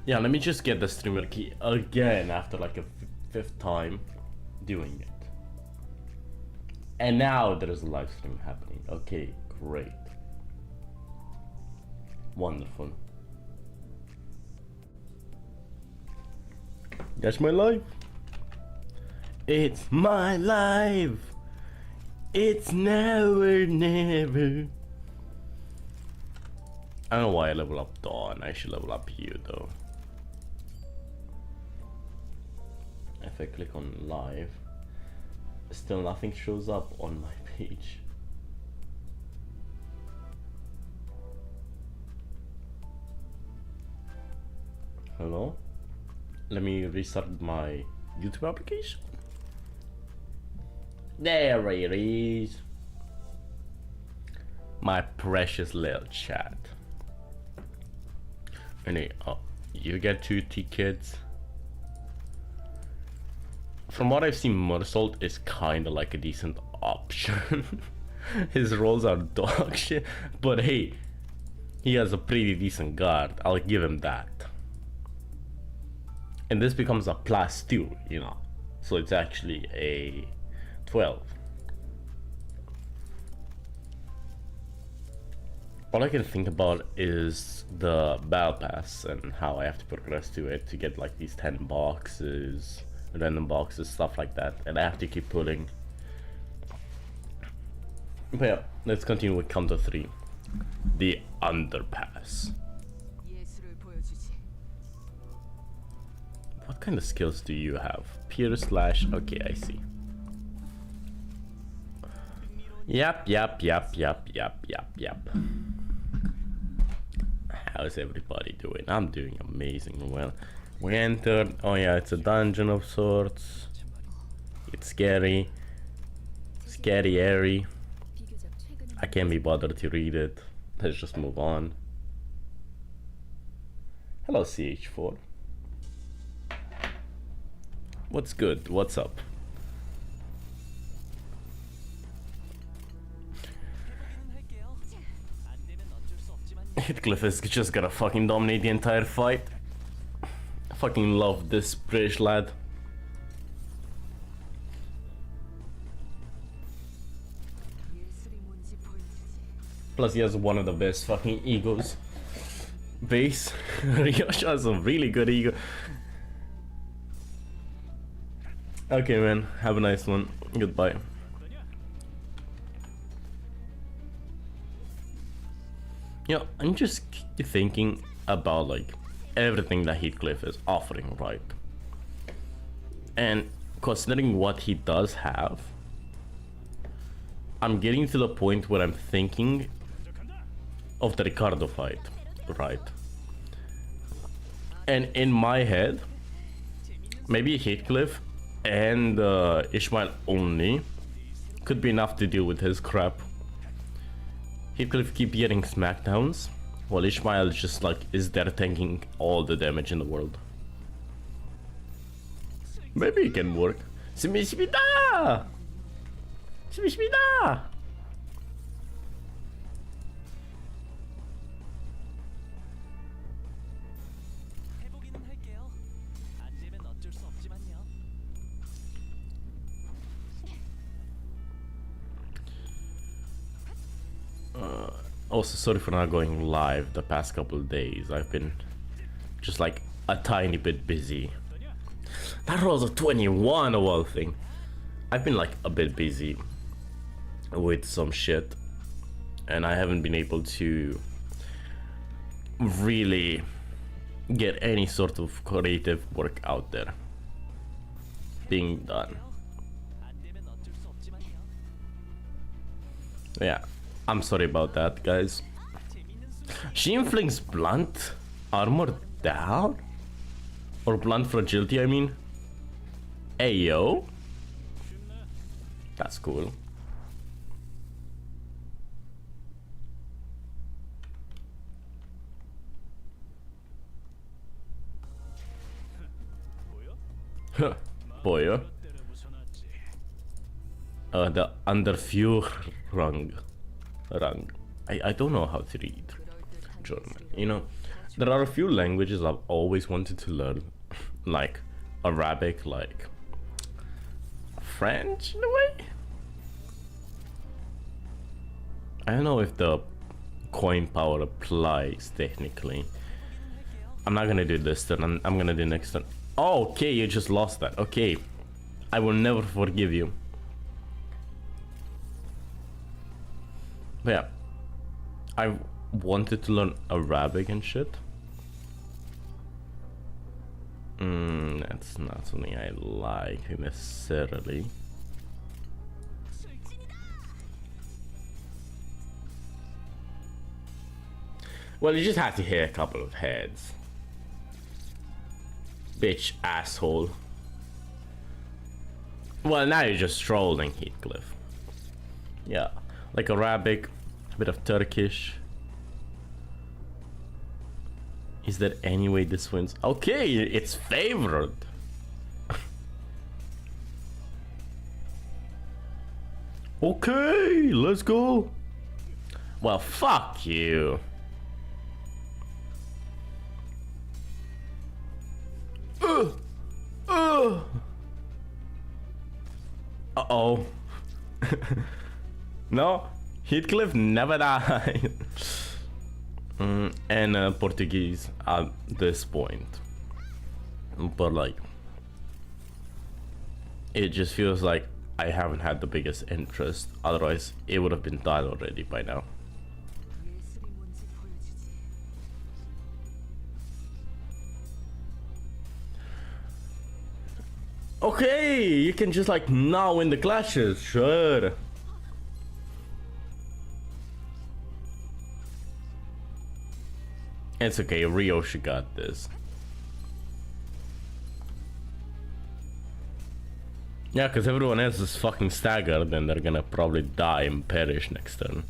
Yeah, let me just get the streamer key again after like a fifth time doing it. And now there's a live stream happening. Okay, great. Wonderful. That's my life. It's my life. It's never, never. I don't know why I level up Dawn. I should level up you though. If I click on live, still nothing shows up on my page. Hello? Let me restart my YouTube application. There it is. My precious little chat. Anyway, you get 2 tickets. From what I've seen, Mursault is kinda like a decent option. His rolls are dog shit, but hey, he has a pretty decent guard. I'll give him that. And this becomes a +2, you know, so it's actually a 12. All I can think about is the battle pass and how I have to progress to it to get like these 10 boxes, random boxes, stuff like that, and I have to keep pulling. But yeah, let's continue with counter 3. The underpass. What kind of skills do you have? Pierce slash, okay, I see. Yep. How's everybody doing? I'm doing amazing. Well, we entered. Oh yeah, it's a dungeon of sorts. It's scary. Scary. I can't be bothered to read it. Let's just move on. Hello, CH4. What's good? What's up? Heathcliff is just gonna fucking dominate the entire fight. I fucking love this British lad. Plus he has one of the best fucking egos. Base. Ryoshi has a really good ego. Okay man, have a nice one. Goodbye. Yeah, I'm just thinking about like everything that Heathcliff is offering, right? And considering what he does have, I'm getting to the point where I'm thinking of the Ricardo fight, right? And in my head, maybe Heathcliff and Ishmael only could be enough to deal with his crap. Heathcliff keep getting smackdowns, while Ishmael just like is there tanking all the damage in the world. Maybe it can work. Shimishimida! Shimishimida! Also, sorry for not going live the past couple of days. I've been just like a tiny bit busy. That rolls a 21 of all thing. I've been like a bit busy with some shit, and I haven't been able to really get any sort of creative work out there being done. Yeah. I'm sorry about that, guys. She inflicts blunt armor down? Or blunt fragility, I mean. Ayo. That's cool. Boy. The Underführung. I don't know how to read German, you know. There are a few languages I've always wanted to learn, like Arabic, like French in a way. I don't know if the coin power applies technically. I'm not gonna do this turn, I'm gonna do next turn. Oh, okay, you just lost that. Okay, I will never forgive you. But yeah, I wanted to learn Arabic and shit. That's not something I like necessarily. Well, you just have to hit a couple of heads. Bitch, asshole. Well, now you're just trolling, Heathcliff. Yeah, like Arabic, a bit of Turkish. Is there any way this wins? Okay, it's favored. Okay, let's go. Well, fuck you. Uh-oh. No, Heathcliff never died. And Portuguese at this point. But like, it just feels like I haven't had the biggest interest. Otherwise, it would have been done already by now. Okay, you can just like now win the clashes, sure. It's okay, Ryoshi got this. Yeah, because everyone else is fucking staggered and they're gonna probably die and perish next turn.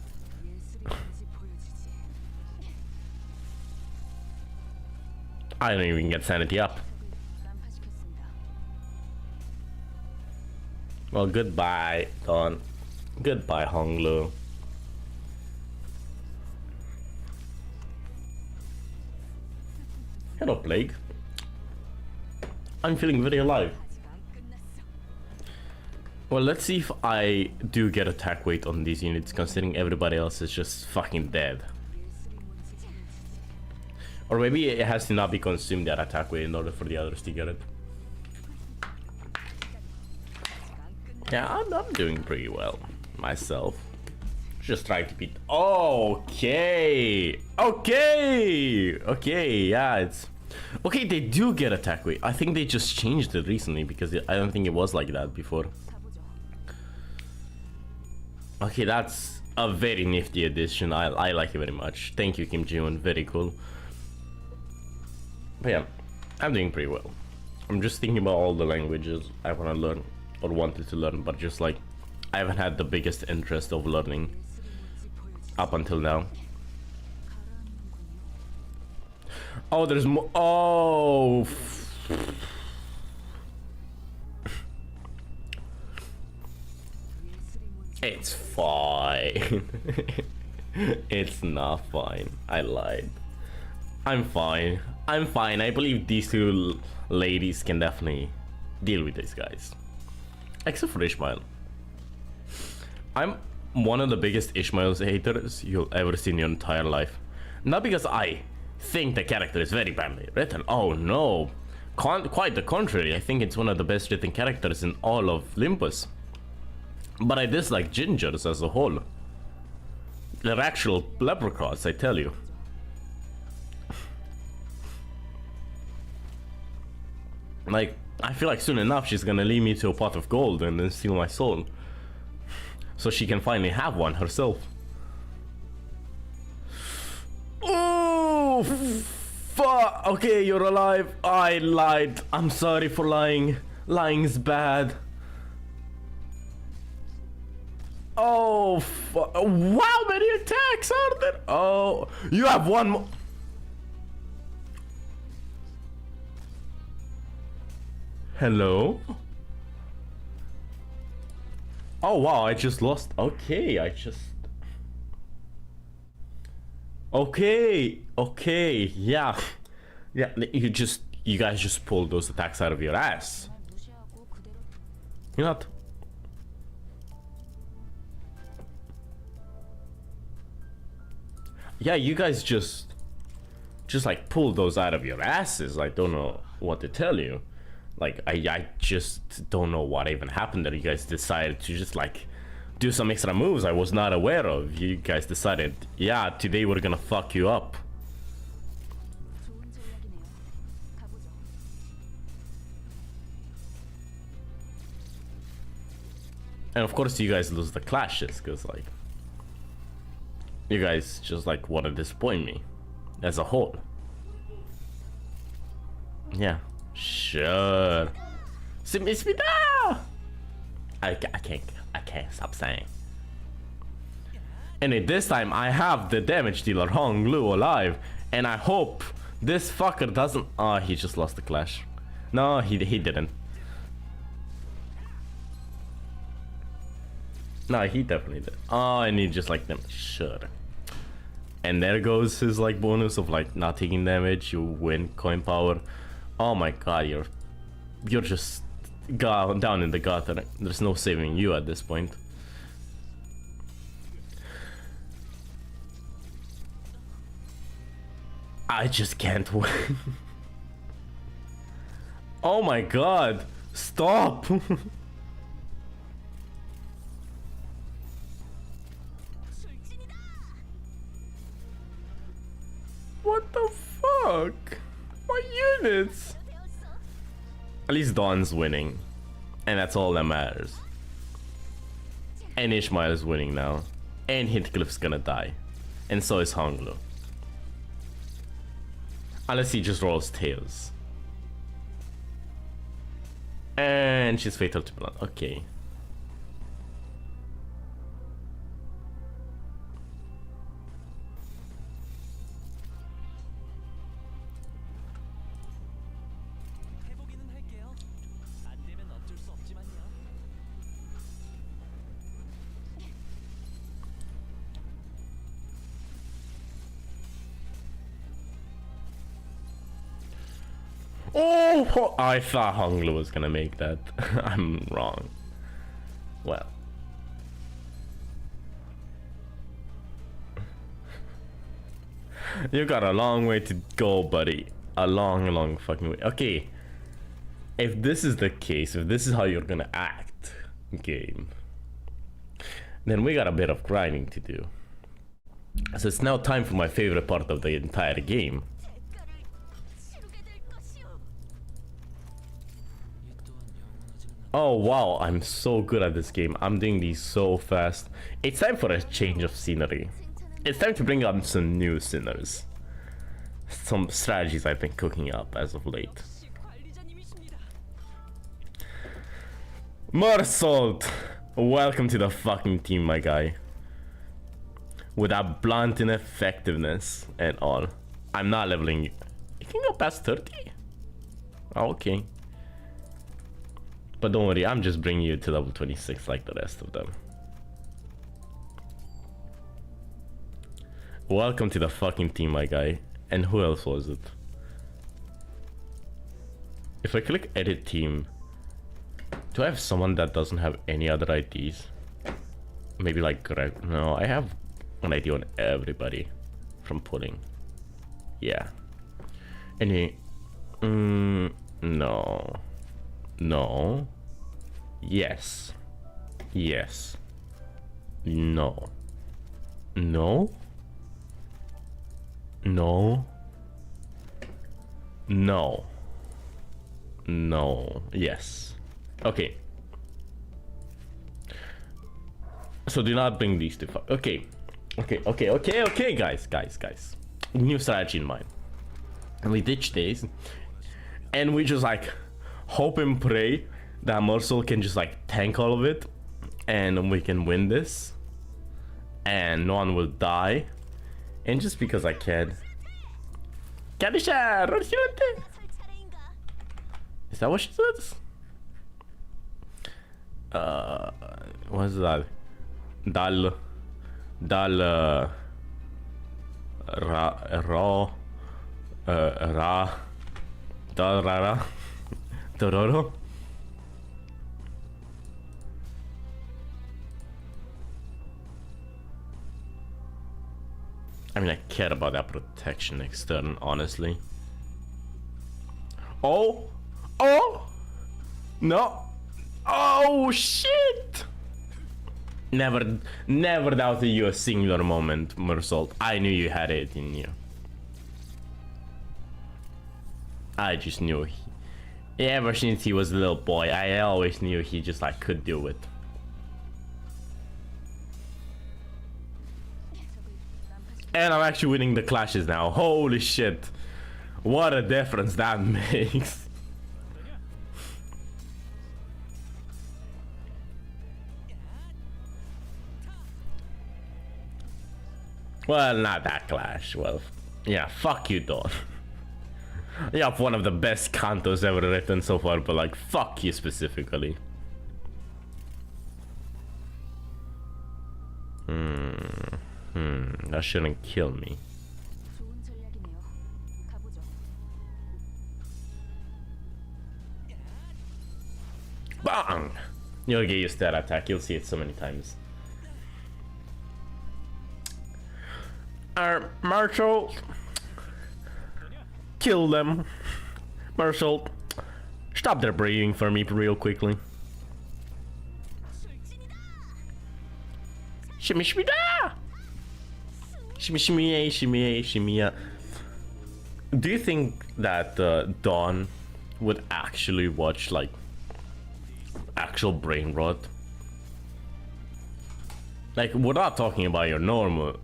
I don't even get sanity up. Well, goodbye, Don. Goodbye, Honglu. Hello, Plague. I'm feeling very alive. Well, let's see if I do get attack weight on these units, considering everybody else is just fucking dead. Or maybe it has to not be consumed that attack weight in order for the others to get it. Yeah, I'm doing pretty well myself. Just trying to beat. Okay, yeah, it's okay. They do get attack weight. I think they just changed it recently because I don't think it was like that before. Okay, that's a very nifty addition. I like it very much. Thank you, Kim Ji-won. Very cool. But yeah, I'm doing pretty well. I'm just thinking about all the languages I want to learn or wanted to learn, but just like I haven't had the biggest interest of learning up until now. Oh, there's more. Oh, it's fine. It's not fine. I lied. I'm fine. I'm fine. I believe these two ladies can definitely deal with these guys. Except for Ishmael. I'm one of the biggest Ishmael's haters you'll ever see in your entire life. Not because I think the character is very badly written. Oh no. Quite the contrary. I think it's one of the best written characters in all of Limbus. But I dislike gingers as a whole. They're actual leprechauns, I tell you. Like, I feel like soon enough she's gonna lead me to a pot of gold and then steal my soul. So she can finally have one herself. Oh, fuck. Okay, you're alive. I lied. I'm sorry for lying. Lying's bad. Oh, fuck. Wow, how many attacks are there? Oh, you have one more. Hello? Oh wow, I just lost. Okay, Okay, okay, yeah. Yeah, you guys just pulled those attacks out of your ass. You're not. Yeah, you guys just like pulled those out of your asses. I don't know what to tell you. Like, I just don't know what even happened that you guys decided to just like do some extra moves I was not aware of. You guys decided, yeah, today we're gonna fuck you up. And of course you guys lose the clashes, because like you guys just like want to disappoint me as a whole. Yeah, sure. I can't stop saying. And this time I have the damage dealer Hong Lu alive, and I hope this fucker doesn't. Oh, he just lost the clash. No, he didn't. No, he definitely did. Oh, and he just like them. Sure. And there goes his like bonus of like not taking damage. You win coin power. Oh my god, you're just down in the gutter. There's no saving you at this point. I just can't win. Oh my god, stop. What the fuck? My units! At least Dawn's winning. And that's all that matters. And Ishmael is winning now. And Heathcliff's gonna die. And so is Honglu. Unless he just rolls tails. And she's fatal to blood. Okay. Oh, I thought Honglu was gonna make that. I'm wrong. Well. You got a long way to go, buddy. A long fucking way. Okay. If this is the case, if this is how you're gonna act, game, then we got a bit of grinding to do. So it's now time for my favorite part of the entire game. Oh wow, I'm so good at this game. I'm doing these so fast. It's time for a change of scenery. It's time to bring up some new sinners. Some strategies I've been cooking up as of late. Mersault! Welcome to the fucking team, my guy. With that blunt ineffectiveness and all. I'm not leveling you. You can go past 30? Oh, okay. But don't worry, I'm just bringing you to level 26 like the rest of them. Welcome to the fucking team, my guy. And who else was it? If I click edit team, do I have someone that doesn't have any other IDs? Maybe like Greg. No, I have an ID on everybody from pulling. Yeah. Any... no. No. Yes. Yes. No. No. No. No. No. Yes. Okay. So do not bring these two. Okay. Okay, guys. New strategy in mind. And we ditch this. And we just like hope and pray that Mersault can just like tank all of it. And we can win this. And no one will die. And just because I can. Is that what she says? What's that? Dal Dororo. I mean, I care about that protection extern, honestly. Oh! Oh! No! Oh, shit! Never doubted you a singular moment, Mersault. I knew you had it in you. I just knew ever since he was a little boy, I always knew he just like could do it. And I'm actually winning the clashes now. Holy shit. What a difference that makes. Well, not that clash. Well, yeah, fuck you, Dawn. You have one of the best cantos ever written so far, but like, fuck you specifically. That shouldn't kill me. Bang! You'll get used to that attack, you'll see it so many times. Marshall, kill them. Marshall, stop their breathing for me real quickly. Shimmy shimmy da! Shimmy shimmy shimmy shimmy. Do you think that Dawn would actually watch like actual brain rot? Like, we're not talking about your normal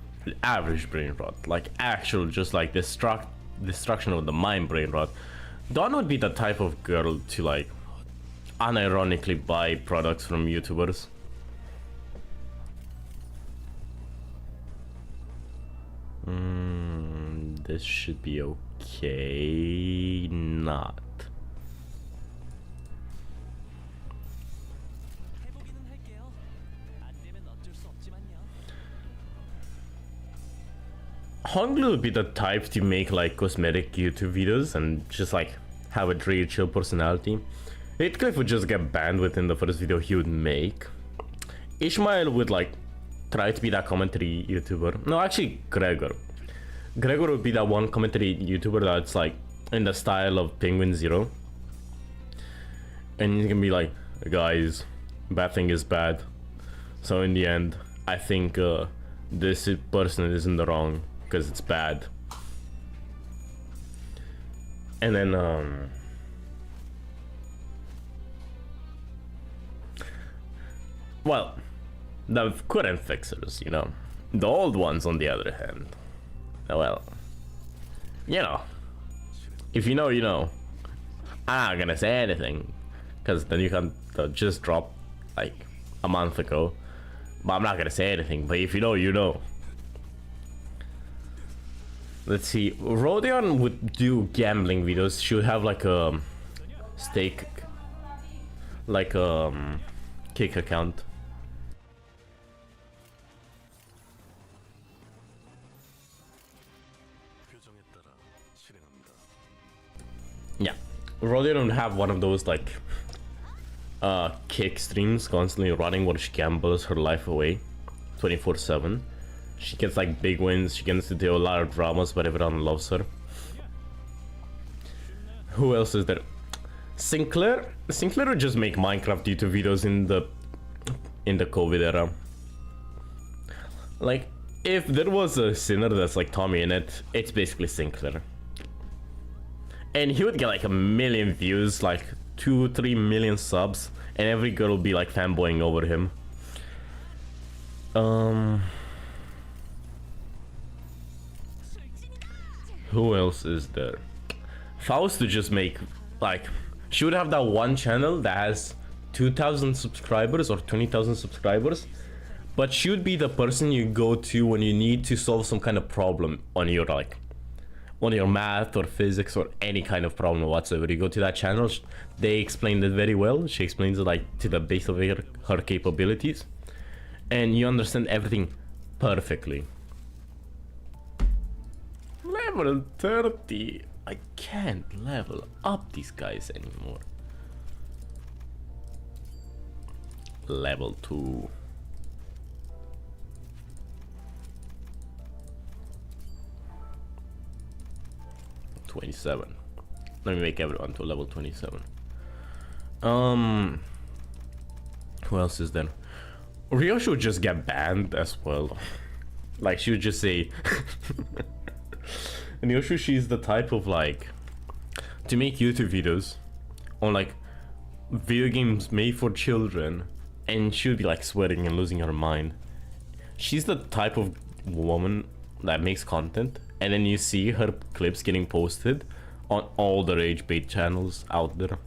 average brain rot, like actual just like destruction of the mind brain rot. Dawn would be the type of girl to like unironically buy products from YouTubers. This should be okay. Not. Honglu would be the type to make like cosmetic YouTube videos and just like have a really chill personality. Heathcliff would just get banned within the first video he would make. Ishmael would like try to be that commentary YouTuber. No, actually Gregor would be that one commentary YouTuber that's like in the style of Penguin Zero. And he's gonna be like, guys, bad thing is bad. So in the end, I think this person is in the wrong because it's bad. And then well, the current fixers, you know. The old ones on the other hand, well, you know, if you know, you know. I'm not gonna say anything because then you can just drop like a month ago, but I'm not gonna say anything. But if you know, you know. Let's see, Rodion would do gambling videos. She would have like a stake, like a kick account. Yeah, Rodion would have one of those like kick streams constantly running where she gambles her life away 24/7. She gets like big wins, she gets to do a lot of dramas, but everyone loves her. Who else is there? Sinclair would just make Minecraft YouTube videos in the COVID era. Like, if there was a sinner that's like Tommy in it, it's basically Sinclair. And he would get like 1 million views, like 2-3 million subs, and every girl would be like fanboying over him. Who else is there? Faust would just make like, she would have that one channel that has 2,000 subscribers or 20,000 subscribers, but she would be the person you go to when you need to solve some kind of problem on your like on your math or physics or any kind of problem whatsoever. You go to that channel, they explained it very well. She explains it like to the base of her capabilities, and you understand everything perfectly. level 30. I can't level up these guys anymore. Level 2. $27. Let me make everyone to level 27. Who else is there? Rio should just get banned as well. Like, she would just say and Yoshu, she's the type of like to make YouTube videos on like video games made for children, and she would be like sweating and losing her mind. She's the type of woman that makes content, and then you see her clips getting posted on all the rage bait channels out there.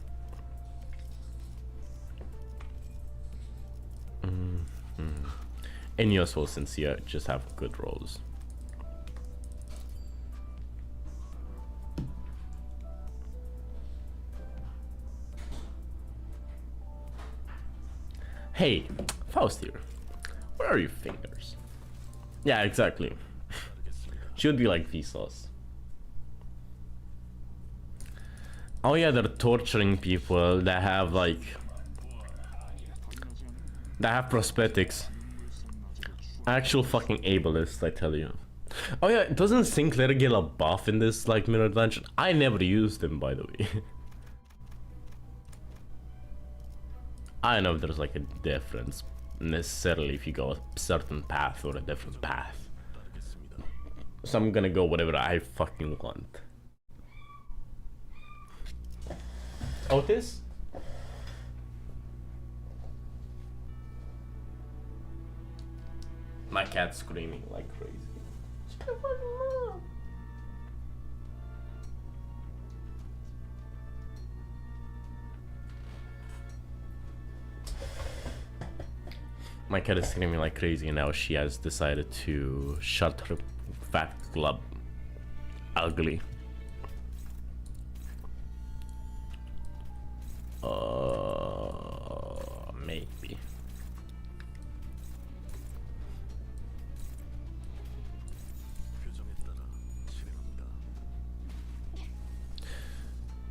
And you as well, Sincere, just have good roles. Hey, Faust here. Where are your fingers? Yeah, exactly. Should be like Vsauce. Oh yeah, they're torturing people that have like prosthetics. Actual fucking ableist, I tell you. Oh yeah, doesn't Sinclair get a buff in this like mirror dungeon? I never used him, by the way. I don't know if there's like a difference necessarily if you go a certain path or a different path. So I'm gonna go whatever I fucking want. Otis? My cat's screaming like crazy. My cat is screaming like crazy, and now she has decided to shut her fat club. Ugly. Maybe.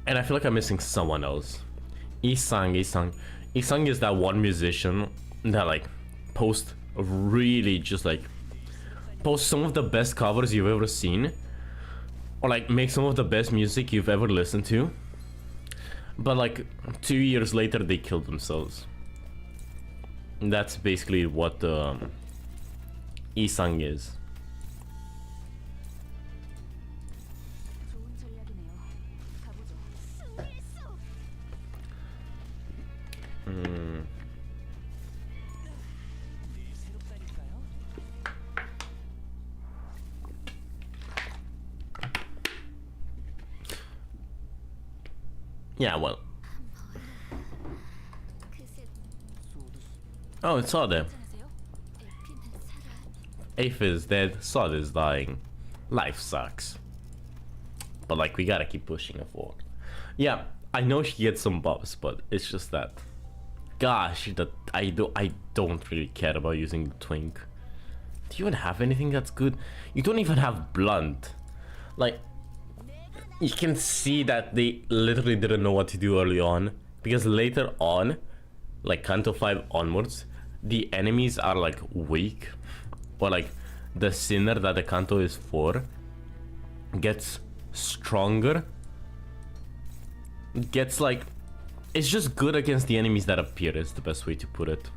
And I feel like I'm missing someone else. Isang is that one musician that like post some of the best covers you've ever seen, or like make some of the best music you've ever listened to, but like 2 years later they killed themselves. And that's basically what Isang is. Yeah, well. Oh, it's Sode. Ape is dead, Sode is dying. Life sucks. But like, we gotta keep pushing it forward. Yeah, I know she gets some buffs, but it's just that. Gosh, that I don't really care about using the twink. Do you even have anything that's good? You don't even have blunt. Like, you can see that they literally didn't know what to do early on, because later on, like Kanto 5 onwards, the enemies are like weak, or like the sinner that the Kanto is for gets stronger, gets like, it's just good against the enemies that appear, is the best way to put it.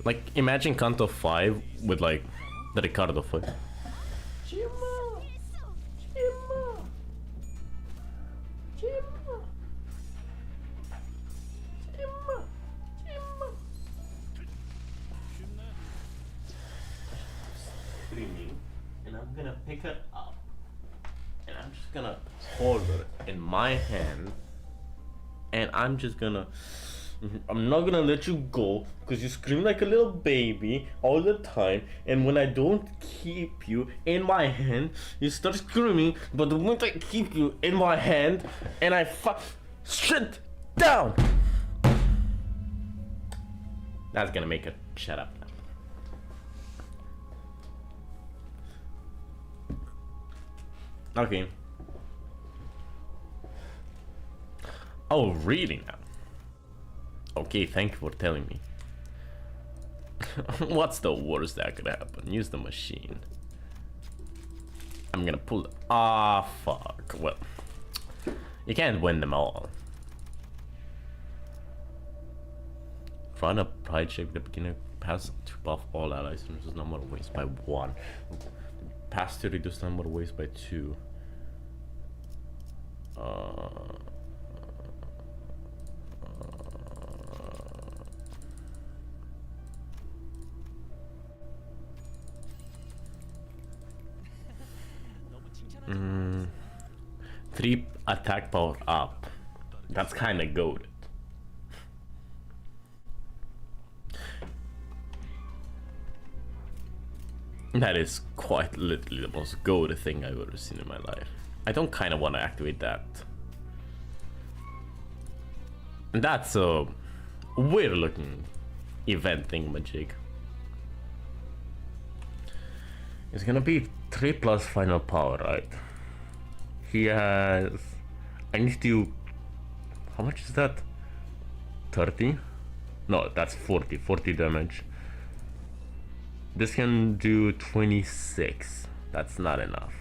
Like, imagine Kanto 5 with like the Ricardo fight. Screaming, and I'm gonna pick her up, and I'm just gonna hold her in my hand, and I'm just gonna. I'm not gonna let you go because you scream like a little baby all the time, and when I don't keep you in my hand, you start screaming. But the moment I keep you in my hand and shit, Down! That's gonna make her shut up. Okay. Oh, really now? Okay, thank you for telling me. What's the worst that could happen? Use the machine. I'm gonna pull. Ah, fuck. Well, you can't win them all. Run a pride check the beginner pass to buff all allies and reduce number of waves by 1. Pass to reduce number of waves by 2. Mm, 3 attack power up. That's kind of goated. That is quite literally the most goated thing I've ever seen in my life. I don't kind of want to activate that. And that's a weird looking event thingamajig. It's gonna be 3 plus final power, right? He has... I need to... How much is that? 30? No, that's 40. 40 damage. This can do 26. That's not enough.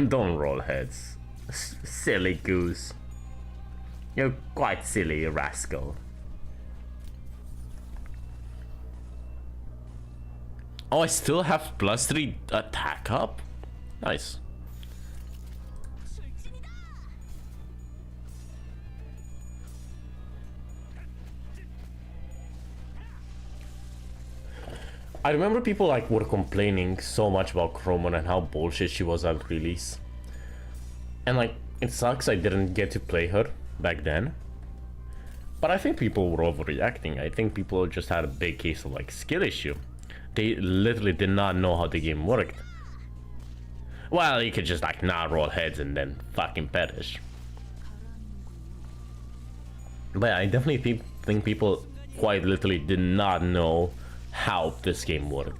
Don't roll heads. Silly goose. You're quite silly, rascal. Oh, I still have +3 attack up? Nice. I remember people like were complaining so much about Chromon and how bullshit she was at release. And like, it sucks I didn't get to play her back then. But I think people were overreacting. I think people just had a big case of like skill issue. They literally did not know how the game worked. Well, you could just like not roll heads and then fucking perish. But yeah, I definitely think people quite literally did not know how this game worked.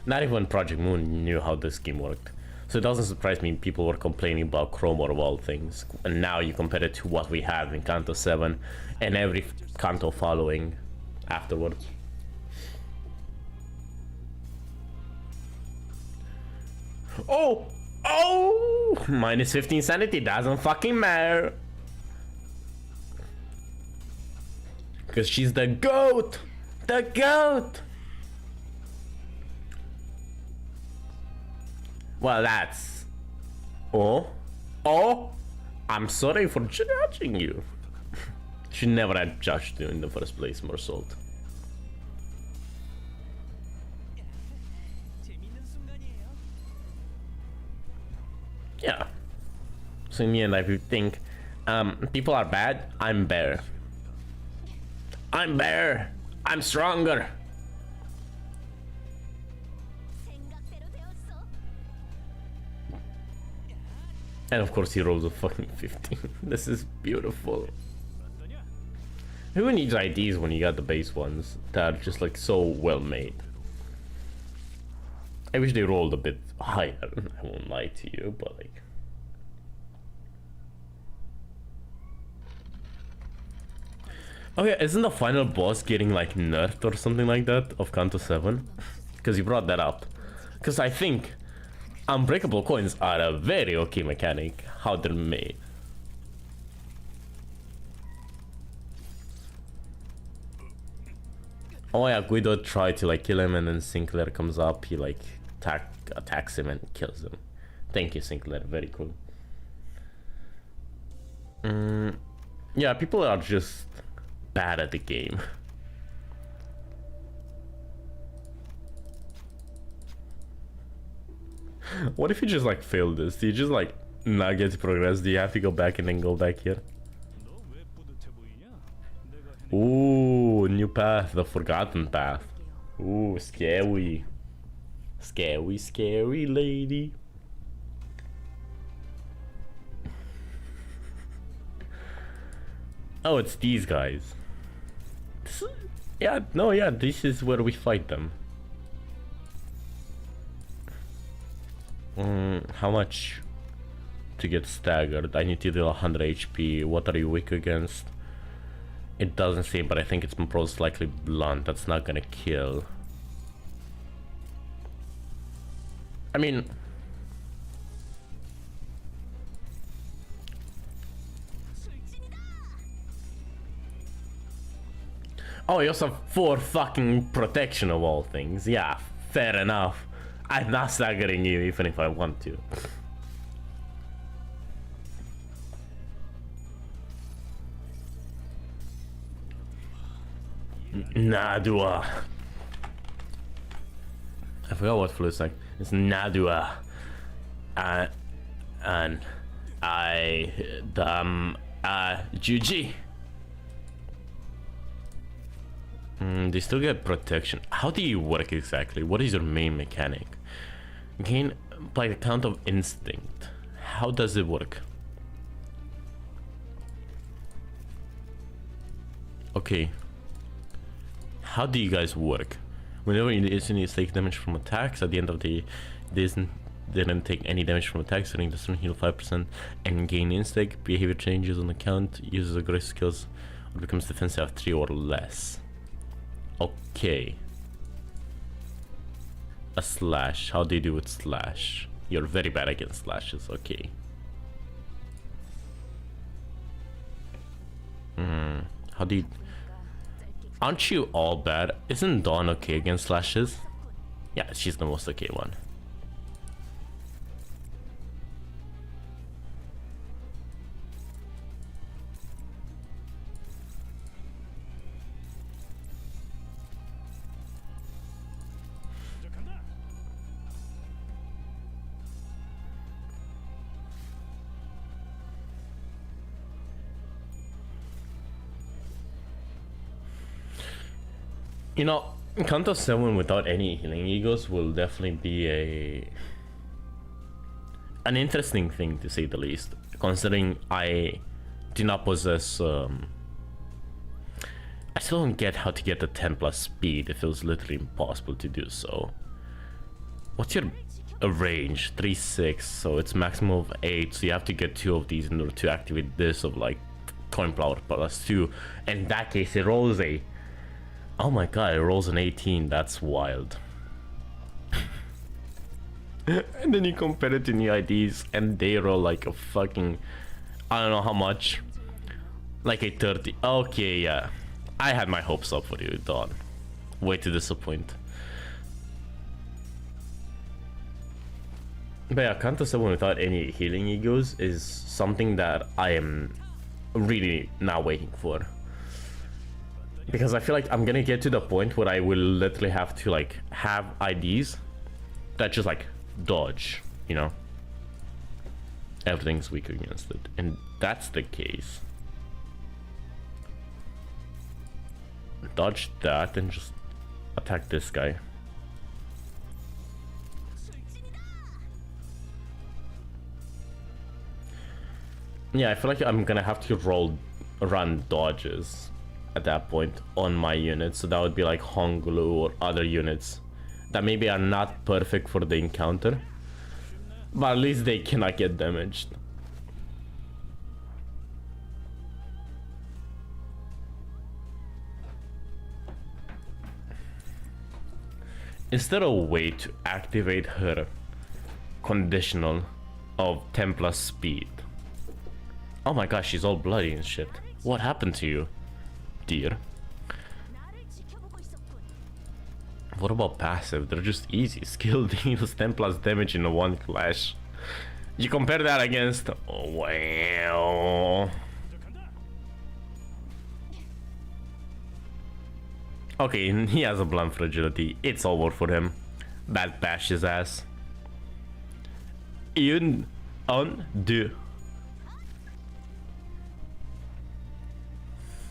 Not even Project Moon knew how this game worked. So it doesn't surprise me people were complaining about Chroma of all things. And now you compare it to what we have in Kanto 7 and every Kanto following afterwards. Oh! Oh! Minus 15 sanity doesn't fucking matter. Because she's the GOAT! The GOAT! Well, that's... Oh? Oh? I'm sorry for judging you. Should never have judged you in the first place, Mersault. Yeah. So in the end, I think people are bad. I'm Bear. I'm Bear. I'm stronger. And of course he rolls a fucking 15. This is beautiful. Who needs IDs when you got the base ones that are just like so well made? I wish they rolled a bit higher, I won't lie to you, but like... Oh yeah, isn't the final boss getting like nerfed or something like that of Kanto 7? Because you brought that up. Because I think unbreakable coins are a very okay mechanic, how they're made. Oh yeah, Guido tried to like kill him and then Sinclair comes up, he like attacks him and kills him. Thank you, Sinclair, very cool. Yeah, people are just bad at the game. What if you just like fail this? Do you just like not get to progress? Do you have to go back and then go back here? Ooh, new path, the forgotten path. Ooh, scary. Scary, scary lady. Oh, it's these guys. Yeah, no, yeah, this is where we fight them. How much to get staggered? I need to deal 100 HP. What are you weak against? It doesn't say, but I think it's most likely blunt. That's not gonna kill. I mean... Oh, you also have 4 fucking protection of all things. Yeah, fair enough. I'm not staggering you even if I want to. Nadua. I forgot what flu is like. It's Nadua. And I GG. They still get protection. How do you work exactly? What is your main mechanic? Gain by the count of instinct. How does it work? Okay. How do you guys work? Whenever you instantly take damage from attacks, at the end of the day, didn't take any damage from attacks, during the turn heal 5% and gain instinct. Behavior changes on the count, uses aggressive skills, or becomes defensive of 3 or less. Okay. A slash. How do you do with slash? You're very bad against slashes. Okay. How do you... Aren't you all bad? Isn't Dawn okay against slashes? Yeah, she's the most okay one. You know, count of 7 without any healing egos will definitely be an interesting thing, to say the least, considering I do not possess I still don't get how to get the 10 plus speed. It feels literally impossible to do so. What's your range? 3-6, so it's maximum of 8, so you have to get 2 of these in order to activate this of like coin power plus 2. In that case it rolls a... Oh my god, it rolls an 18, that's wild. And then you compare it to new IDs and they roll like a fucking... I don't know how much. Like a 30. Okay, yeah. I had my hopes up for you, Dawn. Way to disappoint. But yeah, counter 7 without any healing egos is something that I am really now waiting for. Because I feel like I'm gonna get to the point where I will literally have to like have IDs that just like dodge, you know? Everything's weak against it. And that's the case. Dodge that and just attack this guy. Yeah, I feel like I'm gonna have to run dodges at that point on my units, so that would be like Honglu or other units that maybe are not perfect for the encounter, but at least they cannot get damaged. Is there a way to activate her conditional of 10 plus speed? Oh my gosh, she's all bloody and shit. What happened to you, dear? What about passive? They're just easy. Skill deals 10 plus damage in a one clash. You compare that against... Oh, wow. Okay, he has a blunt fragility. It's over for him. That bash his ass. Une, deux.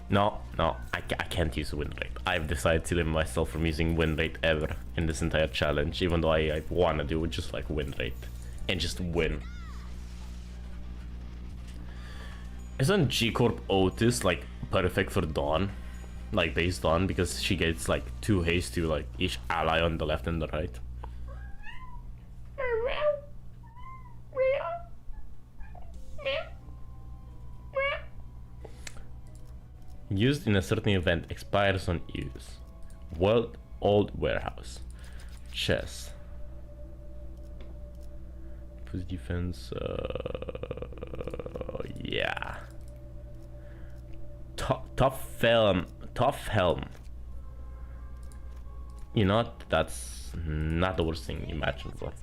No, I can't use win rate. I've decided to limit myself from using win rate ever in this entire challenge, even though I want to do just like win rate and just win. Isn't G Corp Otis like perfect for Dawn, like base Dawn, because she gets like 2 haste to like each ally on the left and the right. Used in a certain event, expires on use. World Old Warehouse. Chess. Plus defense. Yeah. Tough helm. You know, that's not the worst thing imaginable.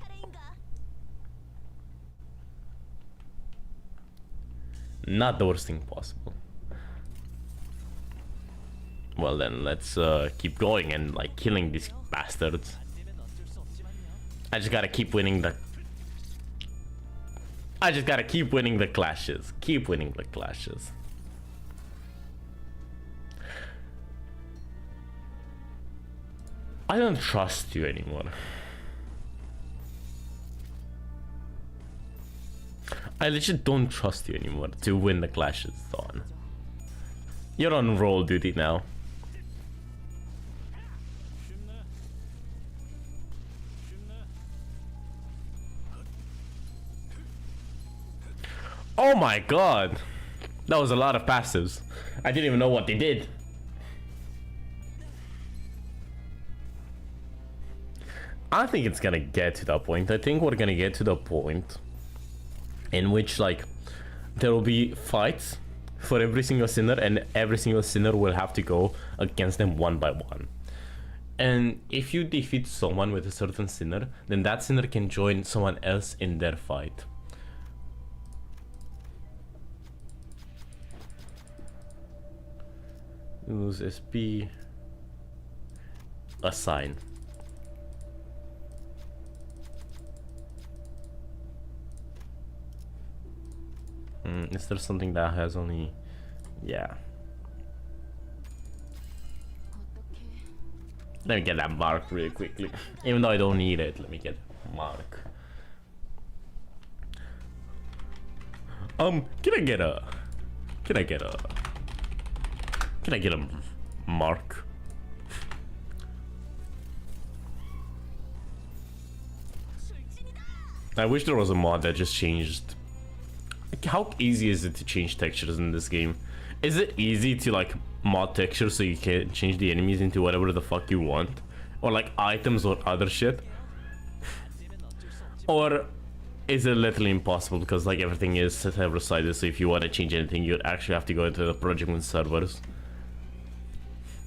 Not the worst thing possible. Well then, let's keep going and like killing these bastards. I just gotta keep winning the clashes. Keep winning the clashes. I don't trust you anymore. I legit don't trust you anymore to win the clashes, Dawn. You're on roll duty now. Oh my god! That was a lot of passives. I didn't even know what they did. I think it's gonna get to that point. I think we're gonna get to the point in which like there will be fights for every single sinner, and every single sinner will have to go against them one by one. And if you defeat someone with a certain sinner, then that sinner can join someone else in their fight. Use SP. Assign. Is there something that has only... Yeah. Let me get that mark really quickly. Even though I don't need it, let me get mark. Can I get a mark? I wish there was a mod that just changed. Like, how easy is it to change textures in this game? Is it easy to like mod textures so you can change the enemies into whatever the fuck you want? Or like items or other shit? Or is it literally impossible because like everything is server-sided, so if you want to change anything you'd actually have to go into the project with servers?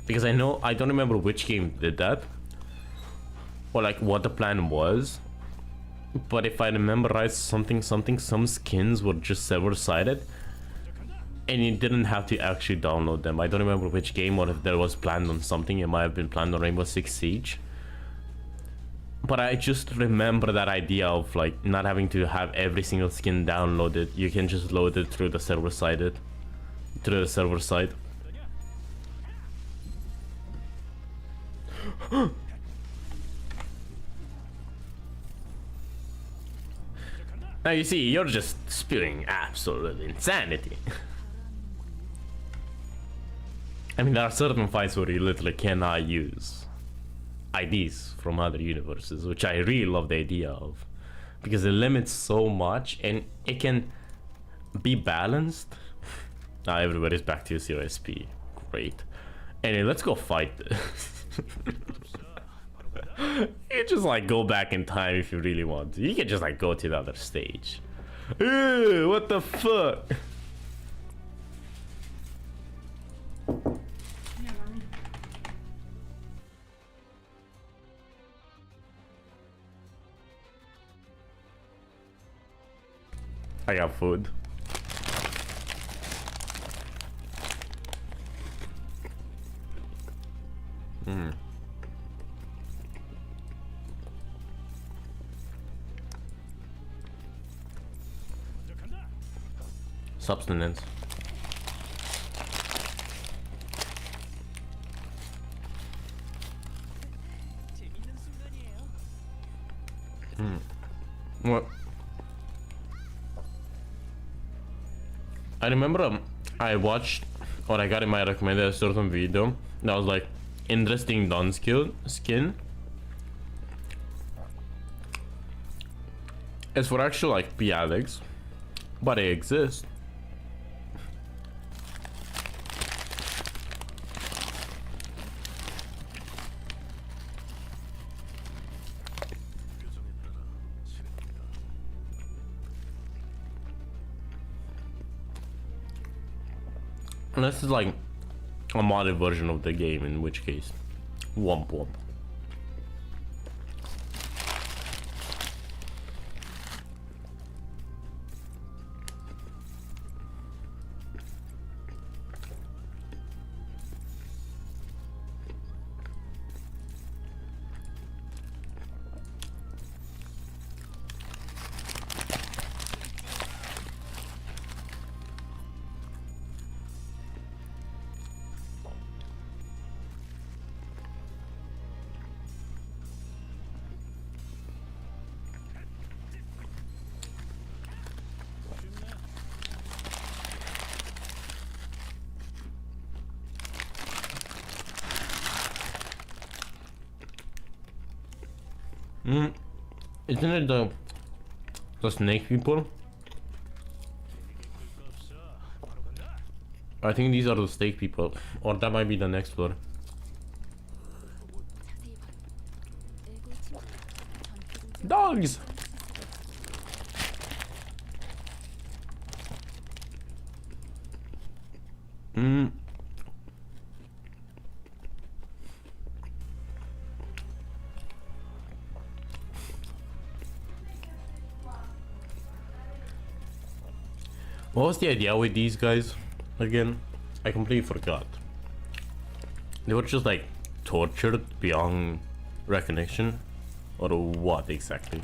Because I don't remember which game did that, or like what the plan was, but if I remember right, some skins were just server-sided and you didn't have to actually download them. I don't remember which game, or if there was planned on something. It might have been planned on Rainbow Six Siege, but I just remember that idea of like not having to have every single skin downloaded. You can just load it through the server side. Now you see, you're just spewing absolute insanity. I mean, there are certain fights where you literally cannot use IDs from other universes, which I really love the idea of, because it limits so much and it can be balanced. Now everybody's back to 0SP. Great. Anyway, let's go fight this. You just like go back in time if you really want to. You can just like go to the other stage. Ew, what the fuck? I got food. Substance. What? I remember I watched or I got in my recommended a certain video that was like interesting done skin. It's for actual like P addicts, but they exist. And this is like a modded version of the game, in which case, womp womp. Isn't it the snake people? I think these are the snake people, or that might be the next floor. Dogs! What was the idea with these guys again? I completely forgot. They were just like tortured beyond recognition, or what exactly?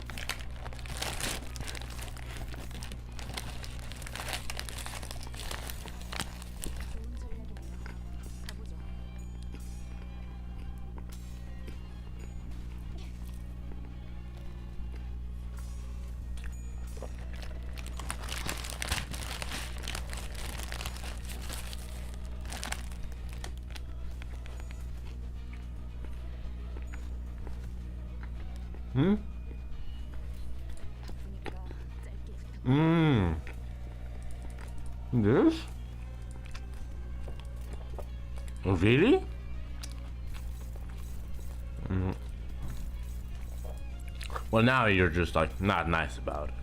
This? Really? Well, now you're just like not nice about it.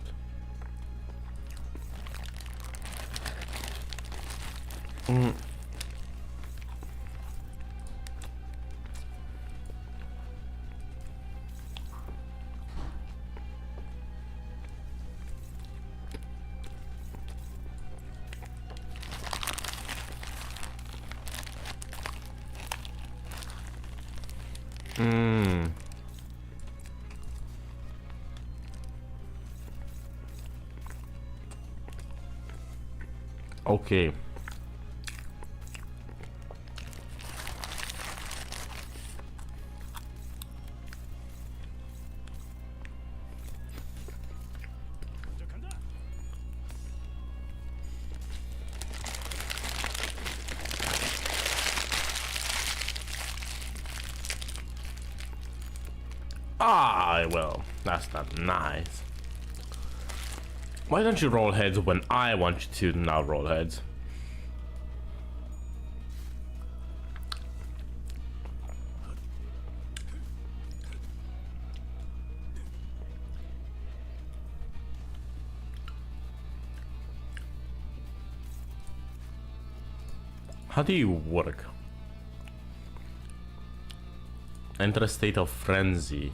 Okay. Ah, well, that's not nice. Why don't you roll heads when I want you to now roll heads? How do you work? Enter a state of frenzy.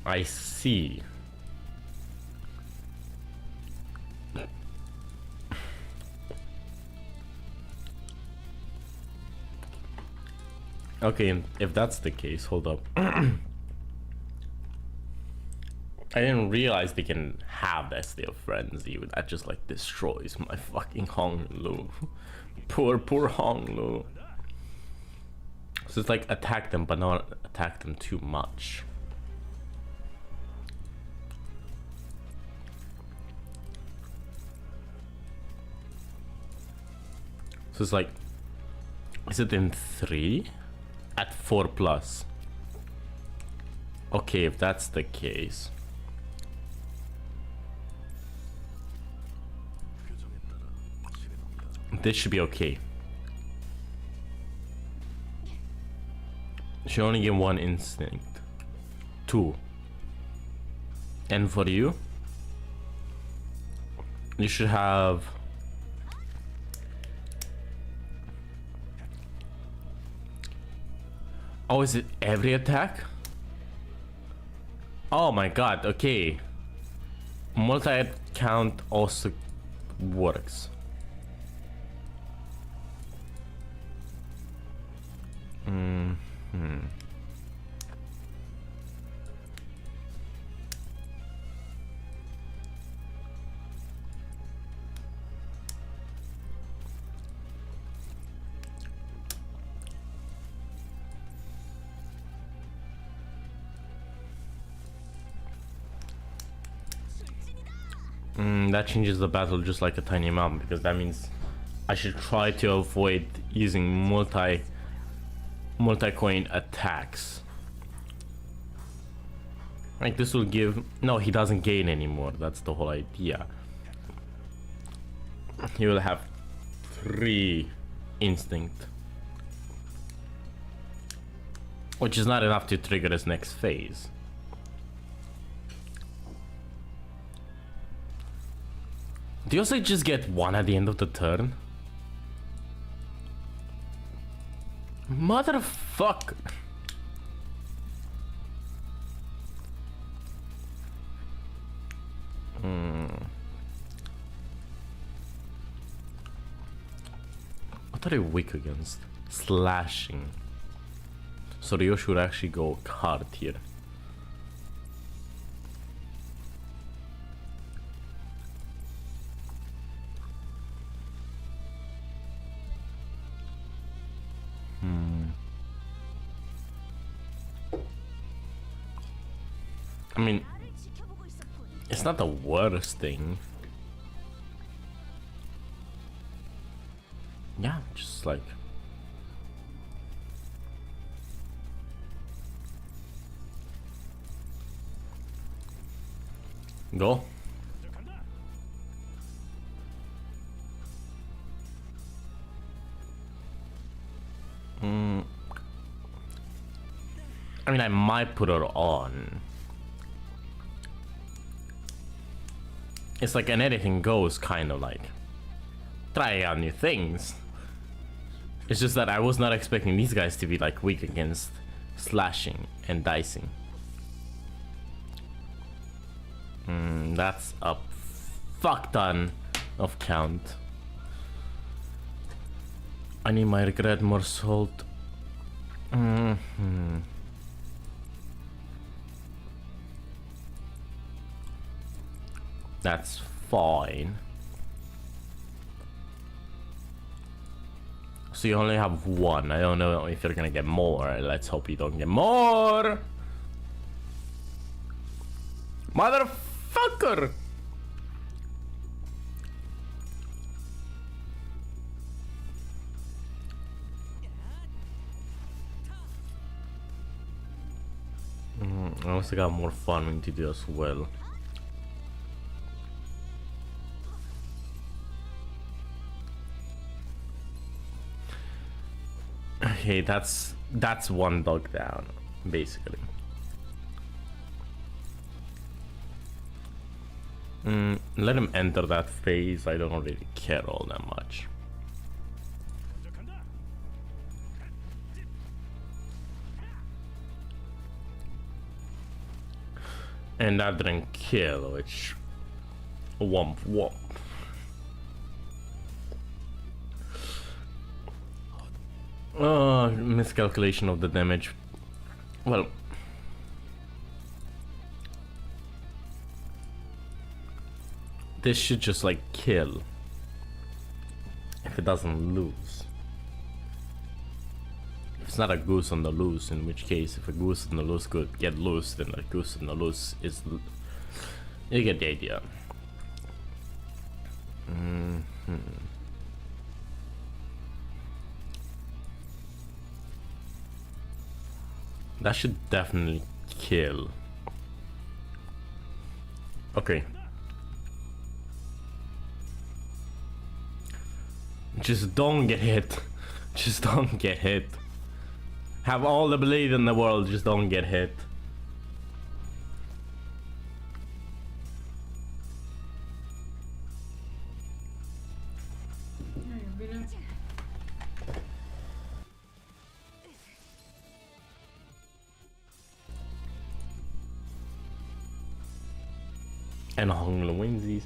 I see. Okay, if that's the case, hold up. I didn't realize they can have that state of frenzy. That just like destroys my fucking Hong Lu. Poor Hong Lu. So it's like attack them, but not attack them too much. So it's like, is it in 3? At 4+. Okay, if that's the case. This should be okay. She only get 1 instinct. 2. And for you, you should have... Oh, is it every attack? Oh my god, okay. Multi-count also works. That changes the battle just like a tiny amount, because that means I should try to avoid using multi-coin attacks. Like this will give... No, he doesn't gain anymore. That's the whole idea. He will have 3 instinct, which is not enough to trigger his next phase. Do you also just get 1 at the end of the turn? Motherfucker. What are they weak against? Slashing. So Ryo should actually go card here. I mean, it's not the worst thing. Yeah, just like... Go. I mean, I might put her on. It's like an anything goes kind of like. Try out new things. It's just that I was not expecting these guys to be like weak against slashing and dicing. That's a fuck ton of count. I need my regret more salt. That's fine. So you only have 1. I don't know if you're gonna get more. Let's hope you don't get more. Motherfucker! I also got more farming to do as well. Okay, that's 1 dog down, basically. Let him enter that phase. I don't really care all that much. And that didn't kill, which... Womp womp. Miscalculation of the damage. Well, this should just like kill if it doesn't lose. If it's not a goose on the loose, in which case if a goose on the loose could get loose, then a goose on the loose is... You get the idea. That should definitely kill. Okay. Just don't get hit. Just don't get hit. Have all the belief in the world, just don't get hit. And Hongla Winsies.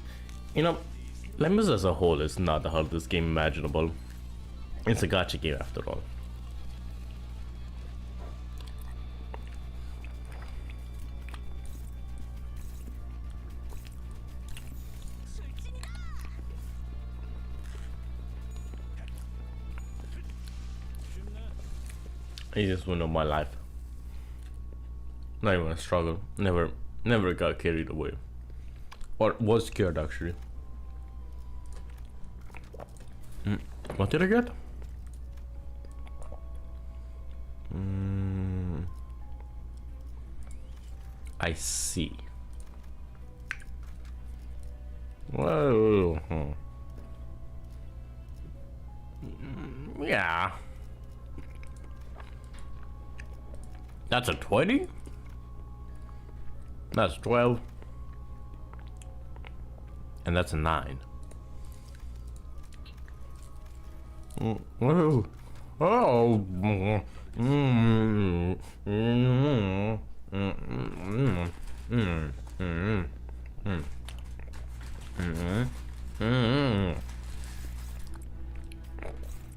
You know, Limbus as a whole is not the hardest game imaginable. It's a gacha game after all. Easiest win of my life. Not even a struggle. Never got carried away. Or was scared actually. What did I get? I see. Whoa. Yeah. That's a 20? That's 12. And that's a 9. Oh. Oh.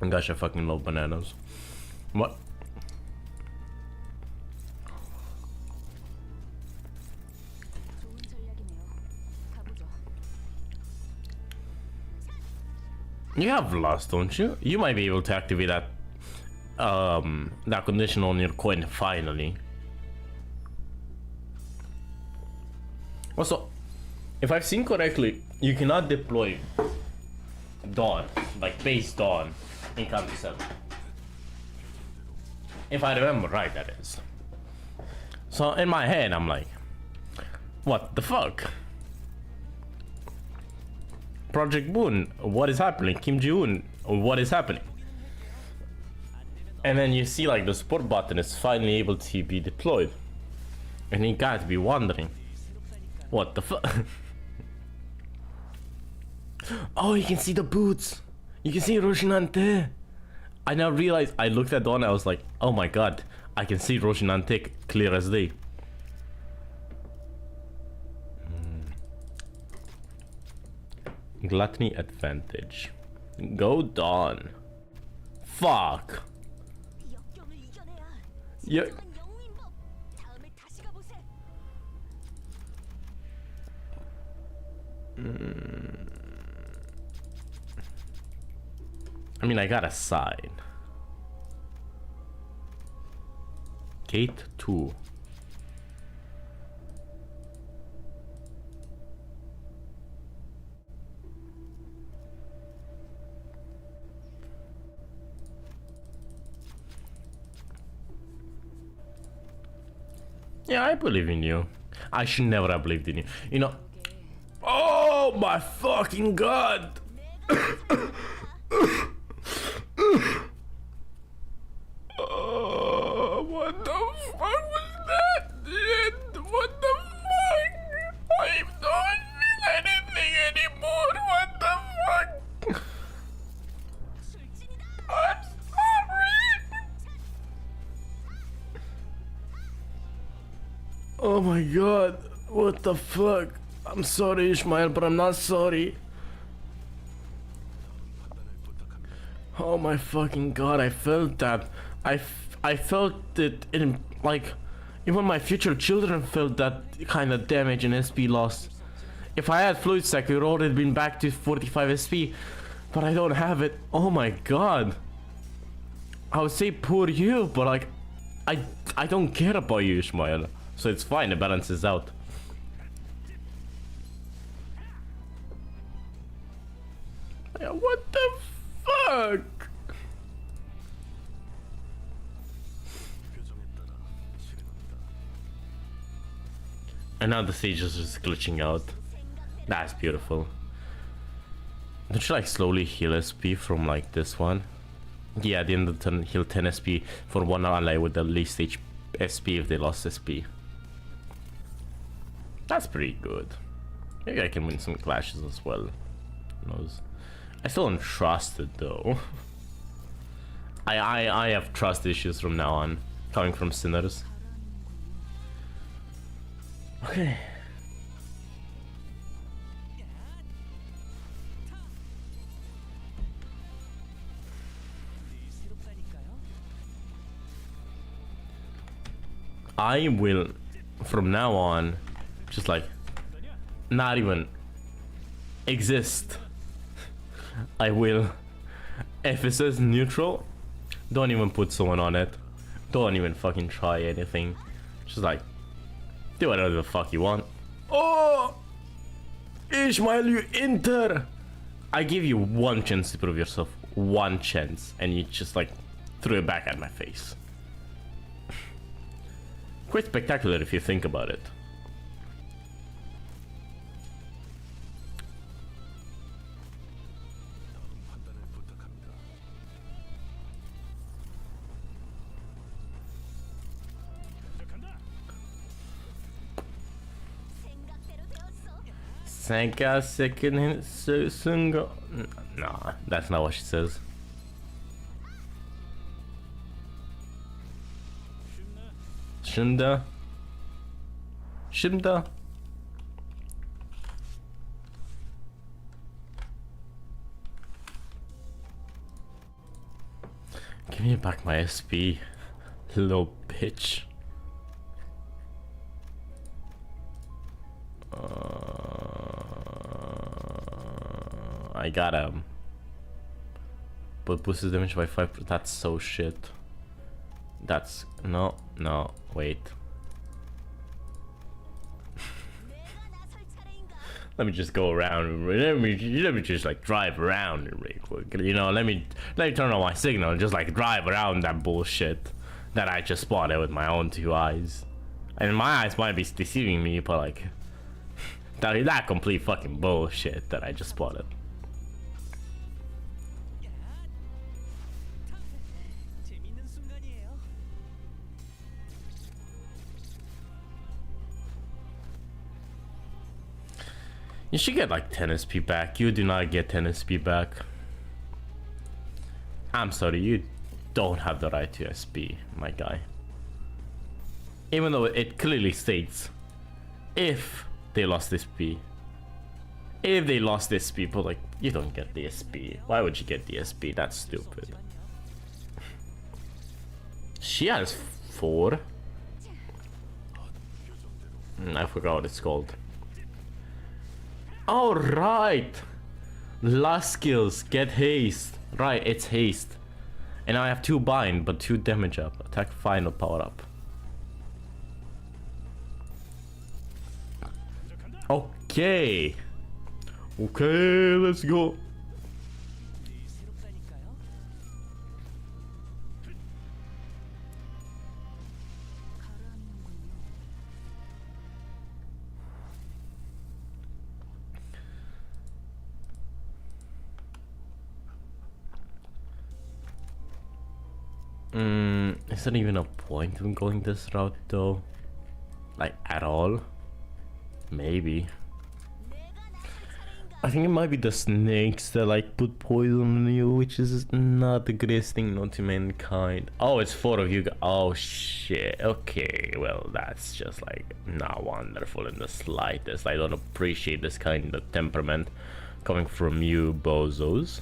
Gosh, I fucking love bananas. What? You have lost, don't you? You might be able to activate that that condition on your coin finally. Also, if I've seen correctly, you cannot deploy Dawn, like base Dawn, in Country 7. If I remember right, that is. So in my head, I'm like, what the fuck? Project Moon, what is happening? Kim Ji-woon, what is happening? And then you see like the support button is finally able to be deployed. And you gotta be wondering, what the fuck? Oh, you can see the boots. You can see Roshinante. I now realized, I looked at Dawn, I was like, oh my god, I can see Roshinante clear as day. Gluttony advantage. Go Dawn. Fuck. Yeah. I mean, I got a side. Gate 2. Yeah, I believe in you. I should never have believed in you. You know. Oh my fucking god! Oh, what the fuck was that? Shit? What the fuck? I don't feel anything anymore. What the fuck? I'm sorry. Oh my god, what the fuck? I'm sorry, Ishmael, but I'm not sorry. Oh my fucking god, I felt that. I felt it in, like, even my future children felt that kind of damage and SP loss. If I had fluid stack, it would already been back to 45 SP, but I don't have it. Oh my god. I would say poor you, but like, I don't care about you, Ishmael. So it's fine, it balances out. Yeah, what the fuck? And now the stage is just glitching out. That's beautiful. Don't you like slowly heal SP from like this one? Yeah, at the end of the turn, heal 10 SP for one ally with the least SP if they lost SP. That's pretty good. Maybe I can win some clashes as well. Who knows? I still don't trust it though. I have trust issues from now on, coming from sinners. Okay. I will, from now on, just like, not even exist. I will. If it says neutral, don't even put someone on it. Don't even fucking try anything. Just like, do whatever the fuck you want. Oh! Ishmael, you enter! I give you one chance to prove yourself. One chance. And you just like, threw it back at my face. Quite spectacular if you think about it. Sanka second Sungo. Nah, that's not what she says. Shinda. Shinda. Give me back my SP, little bitch. I got him. But boosts his damage by 5. That's so shit. That's no, wait. Let me just go around. Let me just like drive around really quick. You know, let me turn on my signal and just like drive around that bullshit that I just spotted with my own 2 eyes. And my eyes might be deceiving me, but like that complete fucking bullshit that I just spotted. You should get like 10 SP back. You do not get 10 SP back. I'm sorry, you don't have the right to SP, my guy. Even though it clearly states if they lost SP. If they lost SP, but like, you don't get the SP. Why would you get the SP? That's stupid. She has 4. I forgot what it's called. All right, last skills, get haste. Right, it's haste, and I have 2 bind, but 2 damage up. Attack final power up. Okay, let's go. Is there even a point in going this route though? Like at all? Maybe. I think it might be the snakes that like put poison on you, which is not the greatest thing known to mankind. Oh, it's 4 of you guys. Oh shit. Okay, well that's just like not wonderful in the slightest. I don't appreciate this kind of temperament coming from you bozos.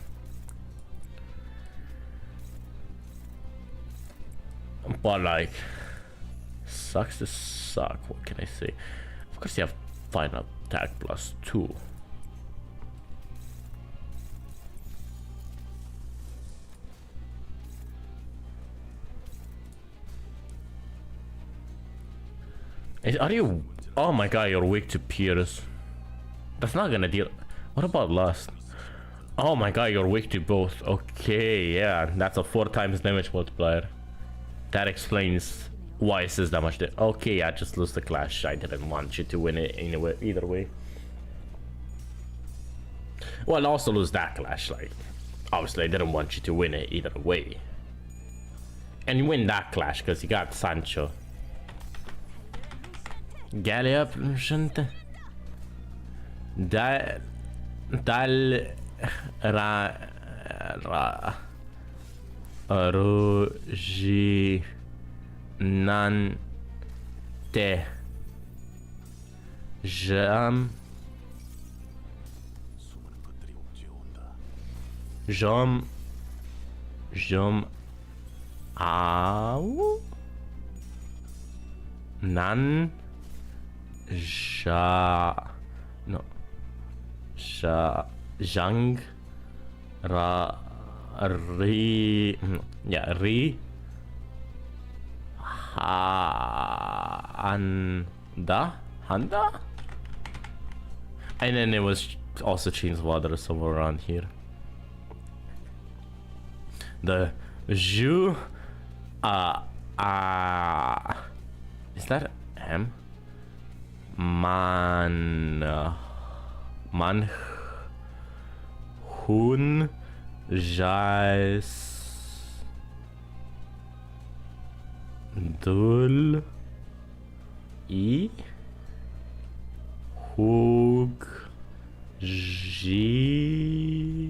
But like, sucks to suck. What can I say? Of course, you have final Attack +2. Are you... Oh my god, you're weak to Pierce. That's not gonna deal... What about Lust? Oh my god, you're weak to both. Okay, yeah, that's a 4 times damage multiplier. That explains why it says that much. Okay, yeah, just lose the clash. I didn't want you to win it anyway, either way. Well, also lose that clash, like... Obviously, I didn't want you to win it either way. And you win that clash, because you got Sancho. Gallia Prunshante. Dal Rogi Nante Jam Au Nan Jang Ra Ri Ri Handa. And then it was also Chains of Water somewhere around here. The Ju is that M? Hun Jais Dul I Hug Gio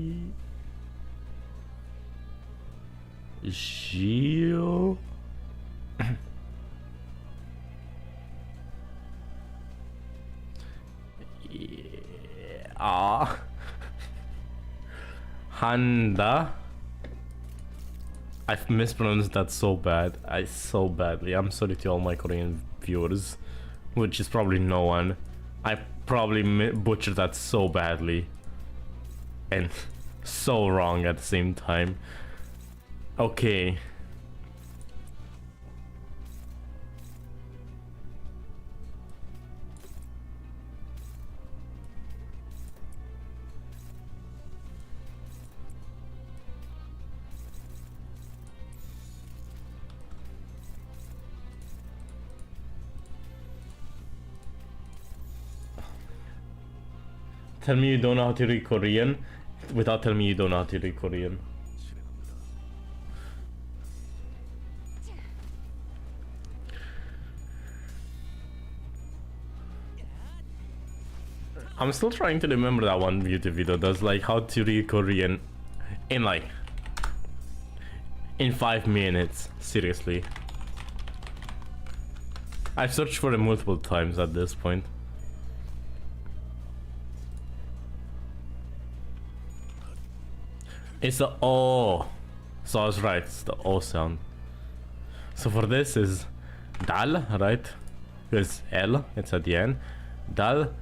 Handa. I've mispronounced that so bad. So badly. I'm sorry to all my Korean viewers, which is probably no one. I probably butchered that so badly. And so wrong at the same time. Okay. Tell me you don't know how to read Korean without telling me you don't know how to read Korean. I'm still trying to remember that one YouTube video that's like how to read Korean in 5 minutes. Seriously. I've searched for it multiple times at this point. It's the O. So I was right, it's the O sound. So for this is Dal, right? Because L, it's at the end. Dal,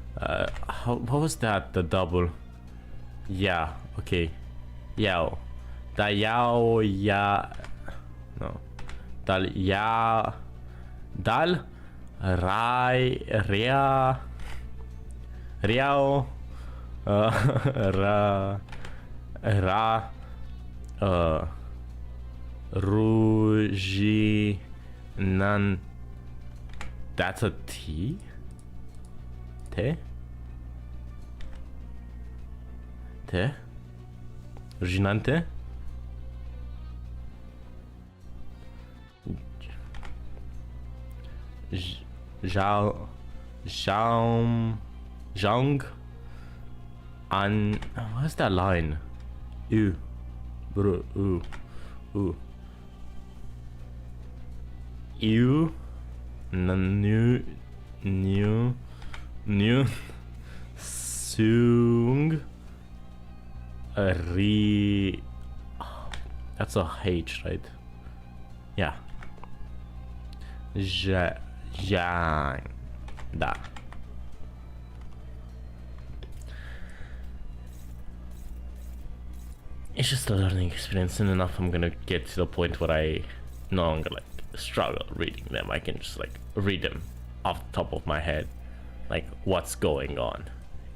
what was that? The double. Yeah, okay. Yao. Da yao ya. No. Dal ya. Dal. Rai. Ria. Riao. Ra. Ra. Ruji. Nan. That's a T? Te? Te? Ruginante? Zhao. Zhang. An. What's that line? Ooh. Bro. Ooh. Ooh. Ew. New. Sung. Re. That's a H, right? Yeah. Jang. Da. It's just a learning experience, and enough I'm gonna get to the point where I no longer like struggle reading them. I can just like read them off the top of my head, like what's going on.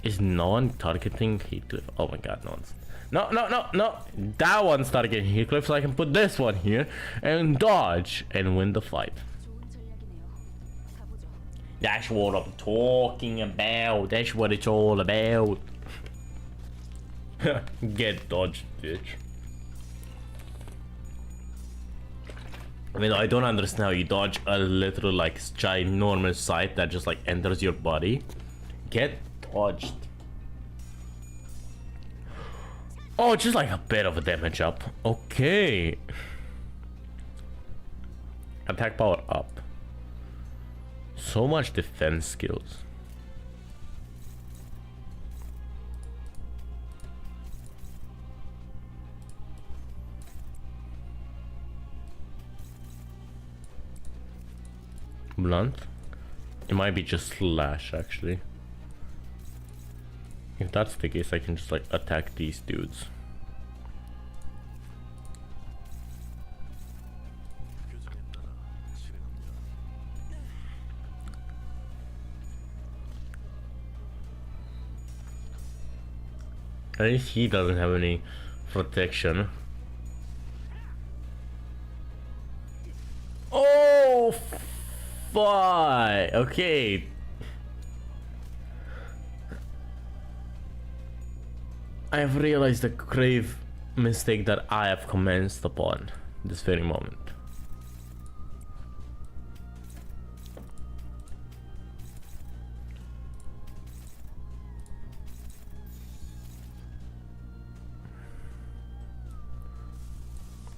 Is no one targeting Heathcliff? Oh my god, no one's. No, no, no, no. That one's targeting Heathcliff, so I can put this one here and dodge and win the fight. That's what I'm talking about. That's what it's all about. Get dodged, bitch. I mean, I don't understand how you dodge a literal like ginormous sight that just like enters your body. Get dodged. Oh, just like a bit of a damage up. Okay. Attack power up. So much defense skills. Blunt. It might be just slash actually. If that's the case, I can just like attack these dudes. At least he doesn't have any protection. Oh, fuck. Okay. I have realized the grave mistake that I have commenced upon this very moment.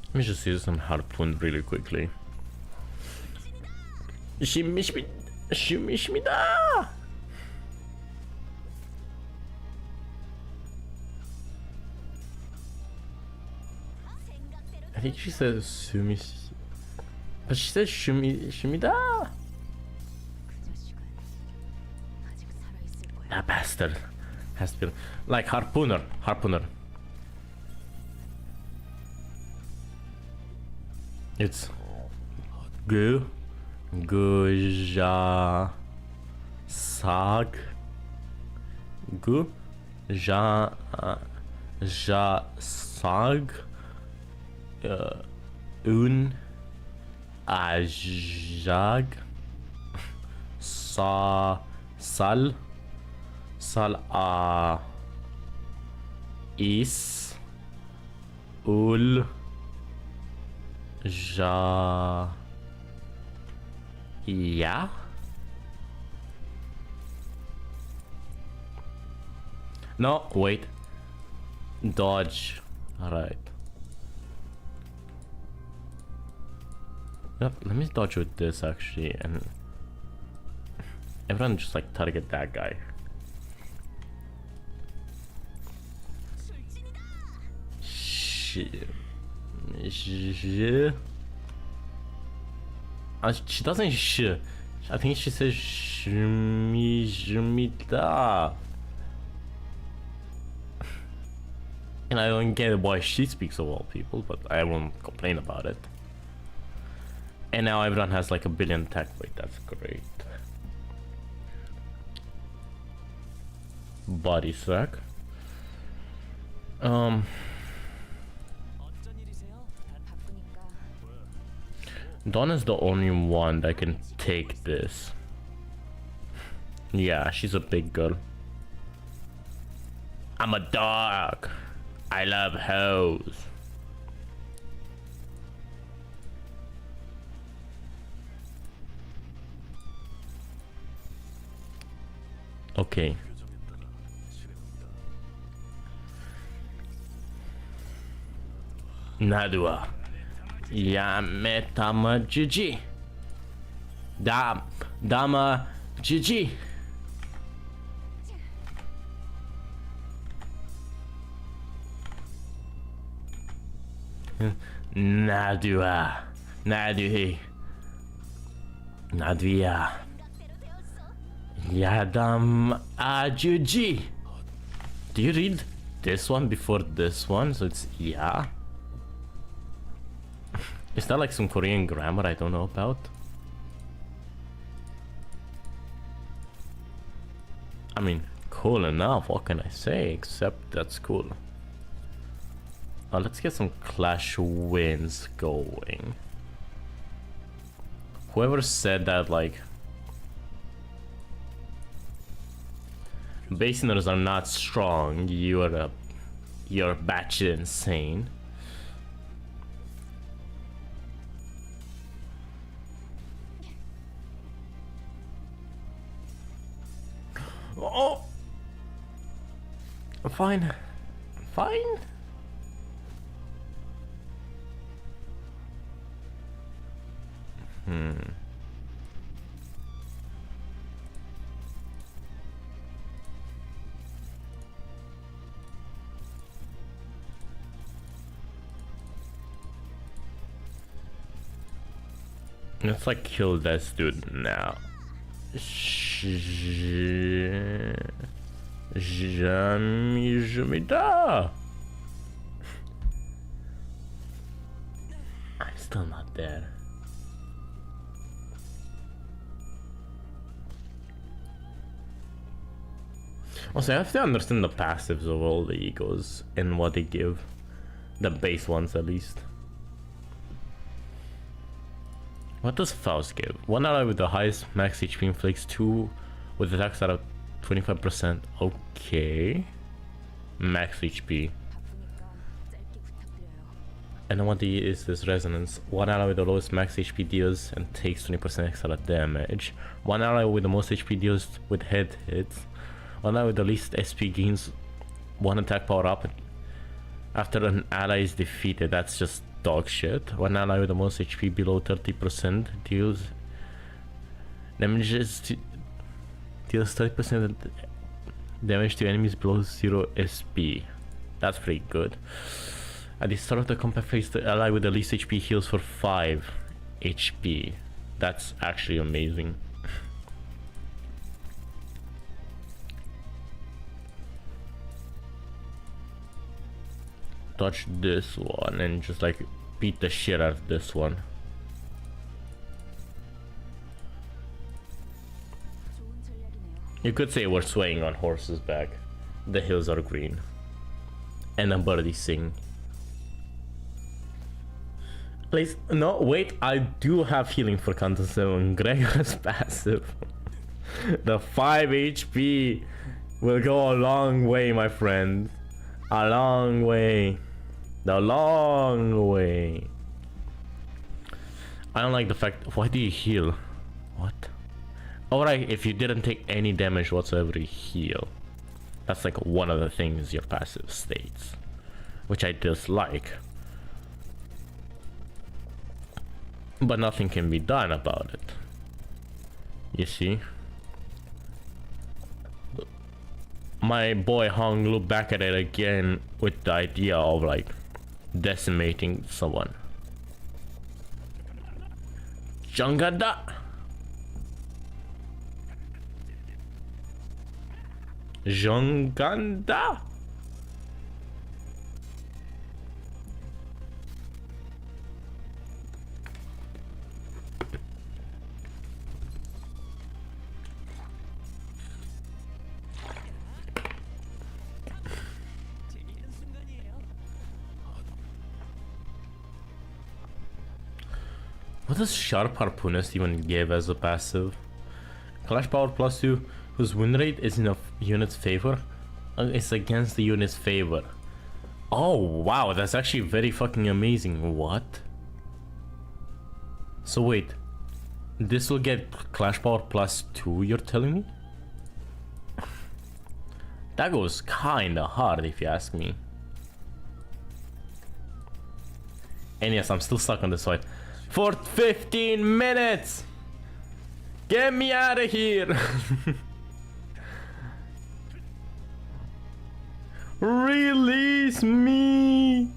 Let me just use some harpoon really quickly. Shimishmida! I think she says sumish, but she says shimida. That bastard has to be like harpooner. It's ja sag ja sag un ajag sal a is ul ja yeah. No, wait. Dodge. Alright. Yep, let me dodge with this actually, and everyone just like target that guy. She doesn't I think she says shmida. And I don't get why she speaks of all people, but I won't complain about it. And now everyone has like a billion attack weight. That's great. Body sack. Donna's the only one that can take this. Yeah, she's a big girl. I'm a dog. I love hoes. Okay. Nadua. Yametama Gigi. Dama Gigi. Nadua. Naduhi. Nadvia. Yadam Ajuji. Do you read this one before this one, so it's yeah. Is that like some Korean grammar I don't know about? I mean, cool enough, what can I say, except that's cool. Let's get some clash wins going. Whoever said that, like, basiners are not strong, you're batshit insane. Oh, fine, fine. Let's like kill this dude now. Jamida. I'm still not there. Also, I have to understand the passives of all the egos and what they give. The base ones, at least. What does Faust give? 1 ally with the highest max HP inflicts 2 with attacks that are 25%. Okay. Max HP. And then what is this resonance? 1 ally with the lowest max HP deals and takes 20% extra damage. 1 ally with the most HP deals with head hits. 1 ally with the least SP gains 1 attack power up after an ally is defeated. That's just dog shit. 1 ally with the most HP below 30% deals 30% damage to enemies below 0 SP. That's pretty good. At the start of the combat phase, the ally with the least HP heals for 5 HP. That's actually amazing. Touch this one and just like beat the shit out of this one. You could say we're swaying on horse's back. The hills are green. And a birdie sing. Please, no, wait, I do have healing for counter 7. Gregor's passive. The 5 HP will go a long way, my friend. A long way. The long way. I don't like the fact. Why do you heal? What? Alright, if you didn't take any damage whatsoever, you heal. That's like one of the things your passive states, which I dislike. But nothing can be done about it. You see? My boy Hong looked back at it again with the idea of like decimating someone. Jangada. Janganda. What does Sharp Harpoonist even give as a passive? Clash power +2, whose win rate is in a unit's favor. It's against the unit's favor. Oh wow, that's actually very fucking amazing. What? So wait, this will get Clash power +2, you're telling me? That goes kinda hard if you ask me. And yes, I'm still stuck on this fight. For 15 minutes! Get me out of here! Release me!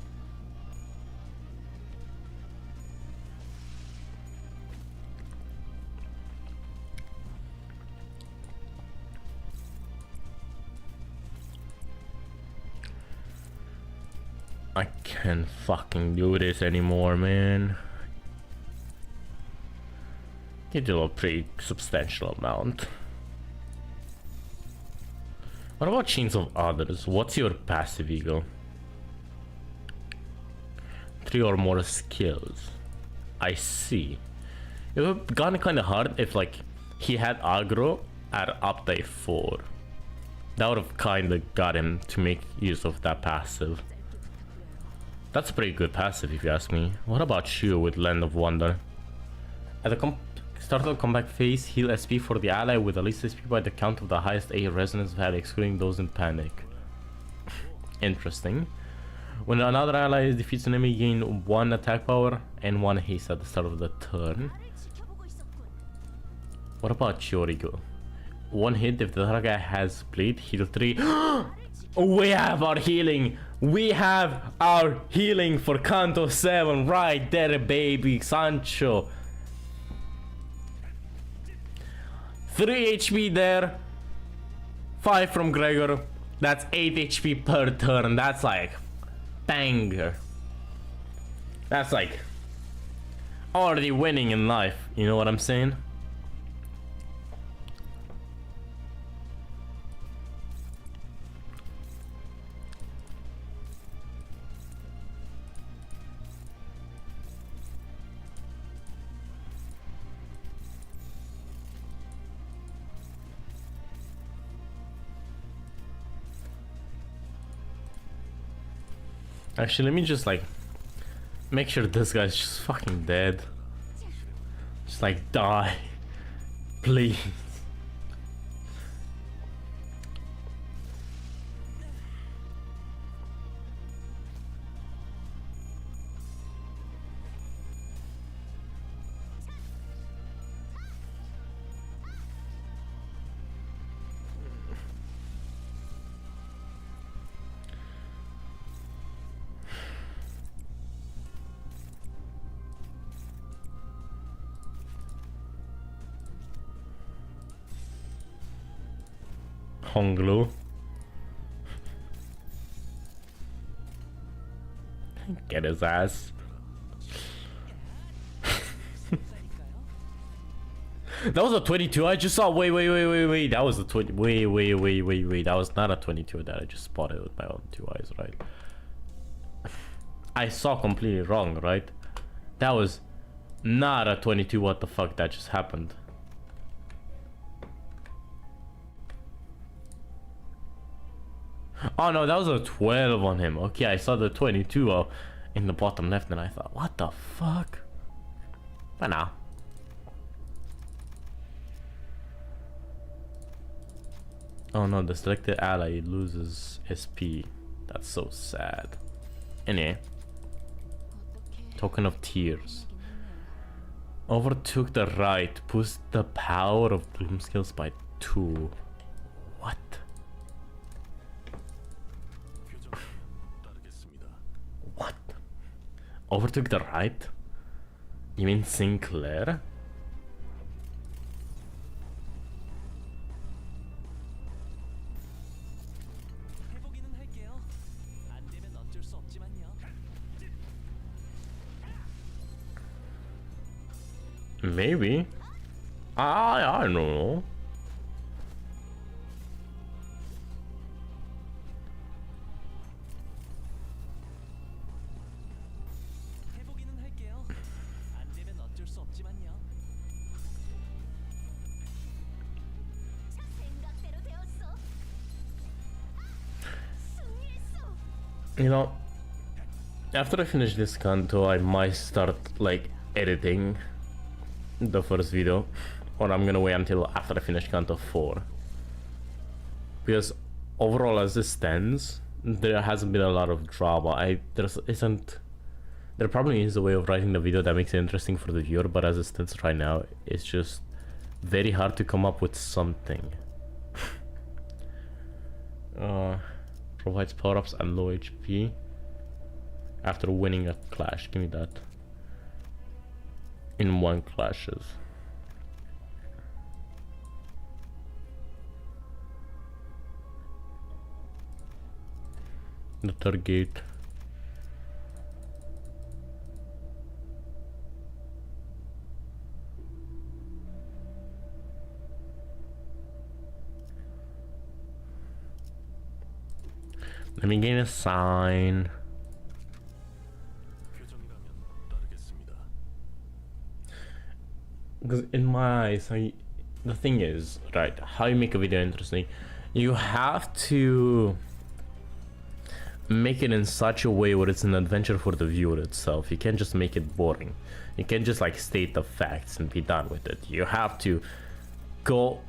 I can't fucking do this anymore, man. Get a pretty substantial amount. What about chains of others? What's your passive ego? 3 or more skills. I see. It would have gone kind of hard if like he had aggro at update 4. That would have kind of got him to make use of that passive. That's a pretty good passive if you ask me. What about you with Land of Wonder? At the start of the comeback phase, heal SP for the ally with the least SP by the count of the highest A resonance value, excluding those in panic. Interesting. When another ally defeats an enemy, gain 1 attack power and 1 haste at the start of the turn. What about your ego? 1 hit if the other guy has bleed, heal 3. We have our healing! We have our healing for Canto 7 right there, baby Sancho. 3 HP there. 5 from Gregor. That's 8 HP per turn. That's like banger. That's like already winning in life. You know what I'm saying? Actually, let me just like make sure this guy's just fucking dead. Just like die, please. Honglu. Get his ass. That was a 22 I just saw. Wait. That was a 20. Wait. That was not a 22 that I just spotted with my own 2 eyes, right? I saw completely wrong, right? That was not a 22. What the fuck? That just happened. Oh no, that was a 12 on him. Okay, I saw the 22 in the bottom left and I thought, what the fuck? But now. Oh no, the selected ally loses SP. That's so sad. Anyway. Token of Tears. Overtook the right. Pushed the power of bloom skills by 2. What? What? Overtook the right? You mean Sinclair? Maybe. I don't know. You know, after I finish this Kanto, I might start like editing the first video, or I'm gonna wait until after I finish Kanto 4, because overall as it stands, there hasn't been a lot of drama. There probably is a way of writing the video that makes it interesting for the viewer, but as it stands right now, it's just very hard to come up with something. Provides power-ups and low HP after winning a clash. Give me that. In 1 clashes. The third gate. Let me gain a sign. Because in my eyes, the thing is, right, how you make a video interesting, you have to make it in such a way where it's an adventure for the viewer itself. You can't just make it boring. You can't just like state the facts and be done with it. You have to go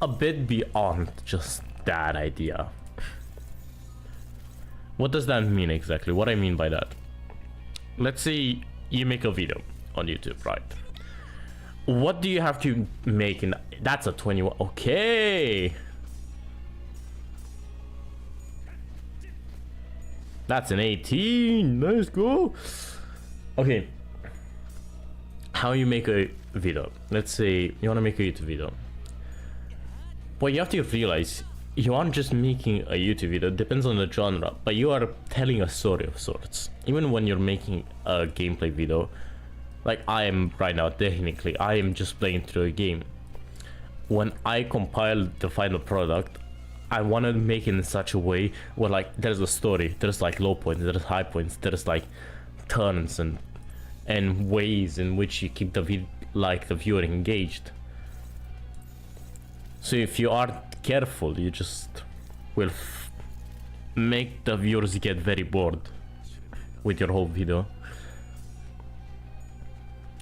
a bit beyond just that idea. What does that mean exactly? What I mean by that? Let's say you make a video on YouTube, right? What do you have to make in that's a 21? Okay, that's an 18. Let's go. Okay, how you make a video? Let's say you want to make a YouTube video. What you have to realize, you aren't just making a YouTube video. It depends on the genre, but you are telling a story of sorts. Even when you're making a gameplay video, like I am right now, technically, I am just playing through a game. When I compile the final product, I want to make it in such a way where like there's a story, there's like low points, there's high points, there's like turns and ways in which you keep the viewer engaged. So if you are careful, you just will make the viewers get very bored with your whole video.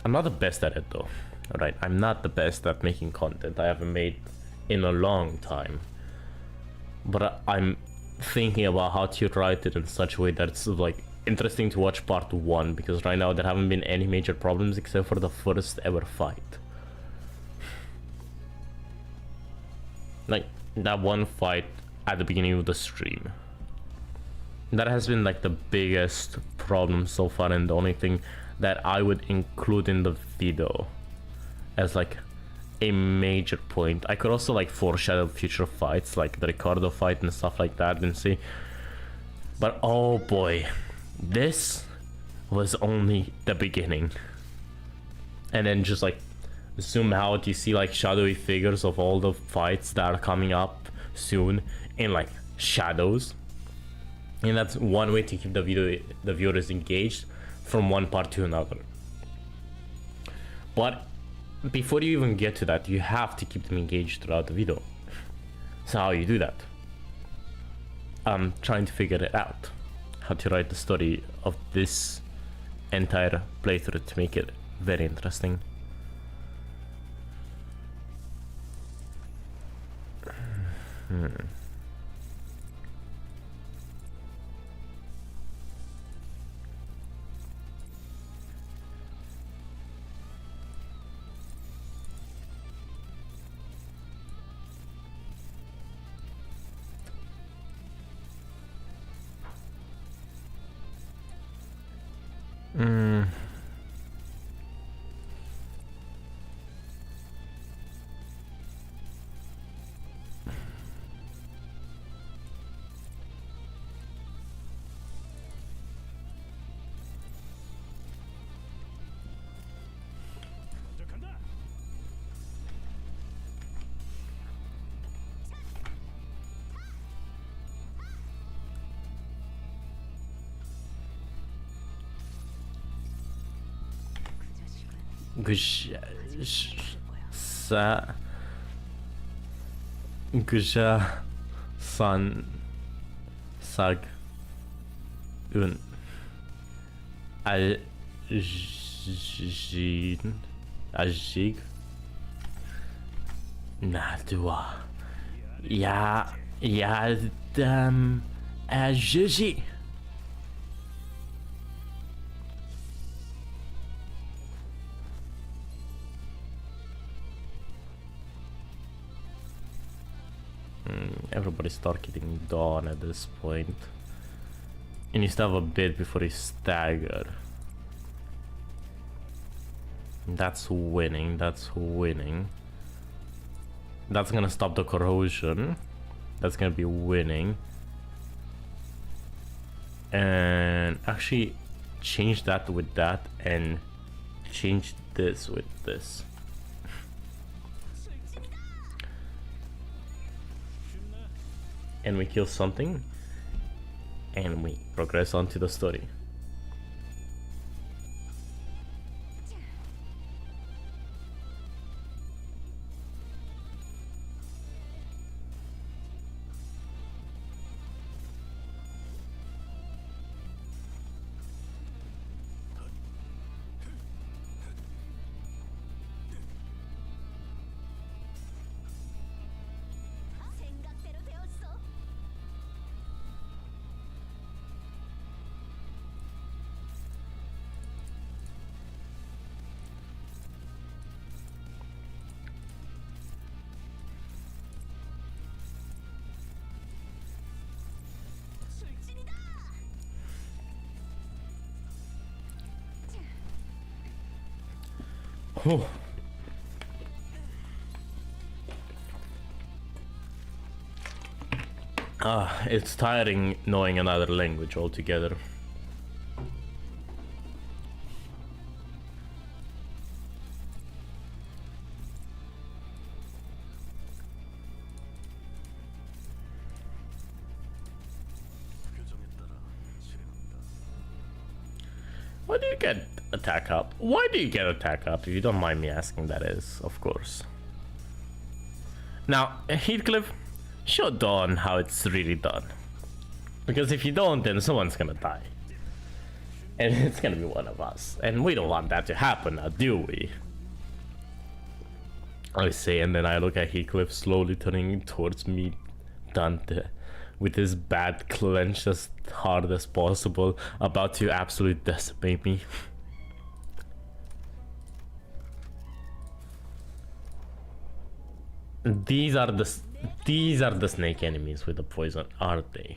I'm not the best at it though, right? I'm not the best at making content. I haven't made in a long time. But I'm thinking about how to write it in such a way that it's like interesting to watch part 1, because right now there haven't been any major problems except for the first ever fight. Like that one fight at the beginning of the stream. That has been like the biggest problem so far, and the only thing that I would include in the video as like a major point. I could also like foreshadow future fights, like the Ricardo fight and stuff like that, and see. But oh boy, this was only the beginning. And then just like zoom out, you see like shadowy figures of all the fights that are coming up soon in like shadows. And that's one way to keep the viewers engaged from one part to another. But before you even get to that, you have to keep them engaged throughout the video. So how you do that? I'm trying to figure it out. How to write the story of this entire playthrough to make it very interesting. Gusha san sag un ajig nadua ya dam ajiji. Everybody start getting done at this point. And you still have a bit before you stagger. That's winning, that's winning. That's gonna stop the corrosion. That's gonna be winning. And actually change that with that and change this with this. And we kill something. And we progress on to the story. Oh. It's tiring knowing another language altogether. Why do you get attack up? Why do you get attack up? If you don't mind me asking, that is, of course. Now, Heathcliff, show Dawn how it's really done. Because if you don't, then someone's gonna die. And it's gonna be one of us. And we don't want that to happen now, do we? I say, and then I look at Heathcliff slowly turning towards me, Dante, with his bat clenched as hard as possible, about to absolutely decimate me. These are the snake enemies with the poison, aren't they?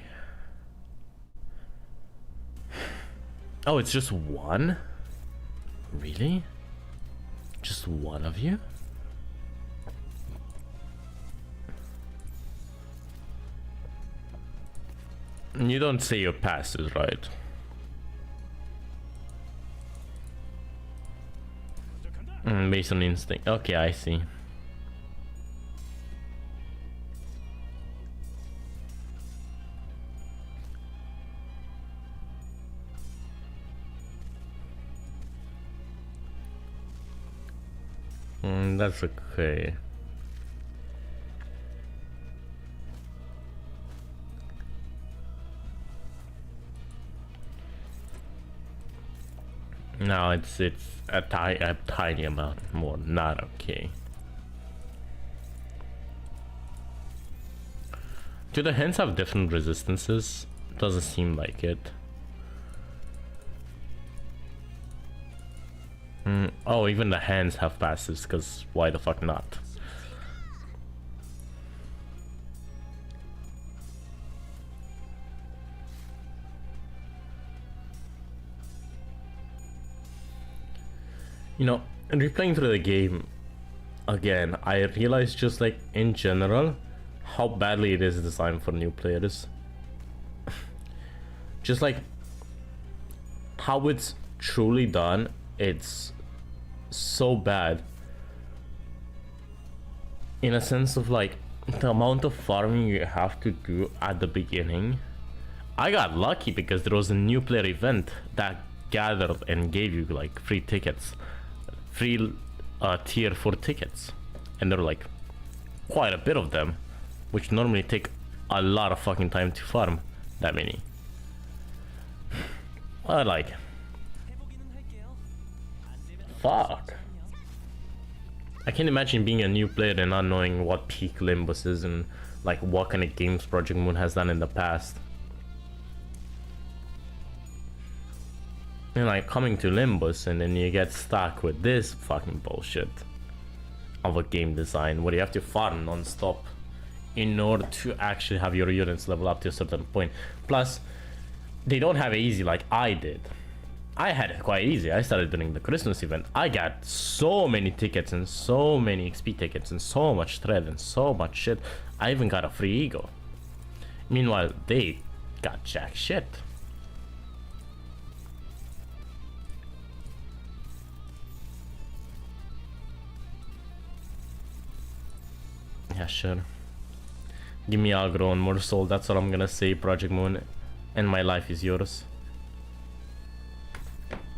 Oh, it's just one? Really? Just one of you? You don't say your passes, right? Based on instinct. Okay, I see. That's okay. No, it's a tiny amount more, not okay. Do the hands have different resistances? Doesn't seem like it. Oh, even the hands have passes, because why the fuck not? You know, and replaying through the game again, I realized just like in general how badly it is designed for new players. Just like how it's truly done, it's so bad in a sense of like the amount of farming you have to do at the beginning. I got lucky because there was a new player event that gathered and gave you like free tickets, free tier 4 tickets, and there were like quite a bit of them, which normally take a lot of fucking time to farm that many. I like, fuck. I can't imagine being a new player and not knowing what peak Limbus is and like what kind of games Project Moon has done in the past. And like coming to Limbus and then you get stuck with this fucking bullshit of a game design where you have to farm non-stop in order to actually have your units level up to a certain point. Plus, they don't have it easy like I did. I had it quite easy. I started during the Christmas event. I got so many tickets and so many XP tickets and so much thread and so much shit. I even got a free ego. Meanwhile, they got jack shit. Yeah, sure. Give me aggro on more soul. That's what I'm gonna say, Project Moon. And my life is yours.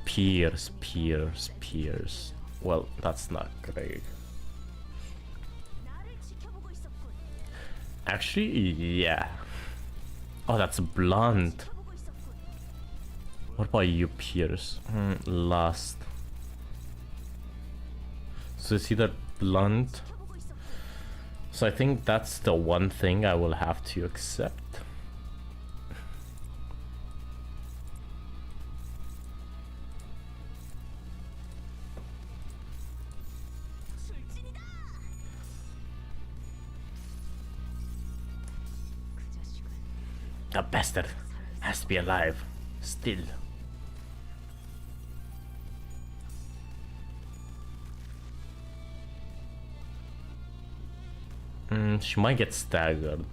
Pierce, pierce, pierce. Well, that's not great. Actually, yeah. Oh, that's blunt. What about you, Pierce? Last. So see that blunt? So I think that's the one thing I will have to accept. The bastard has to be alive. Still. She might get staggered.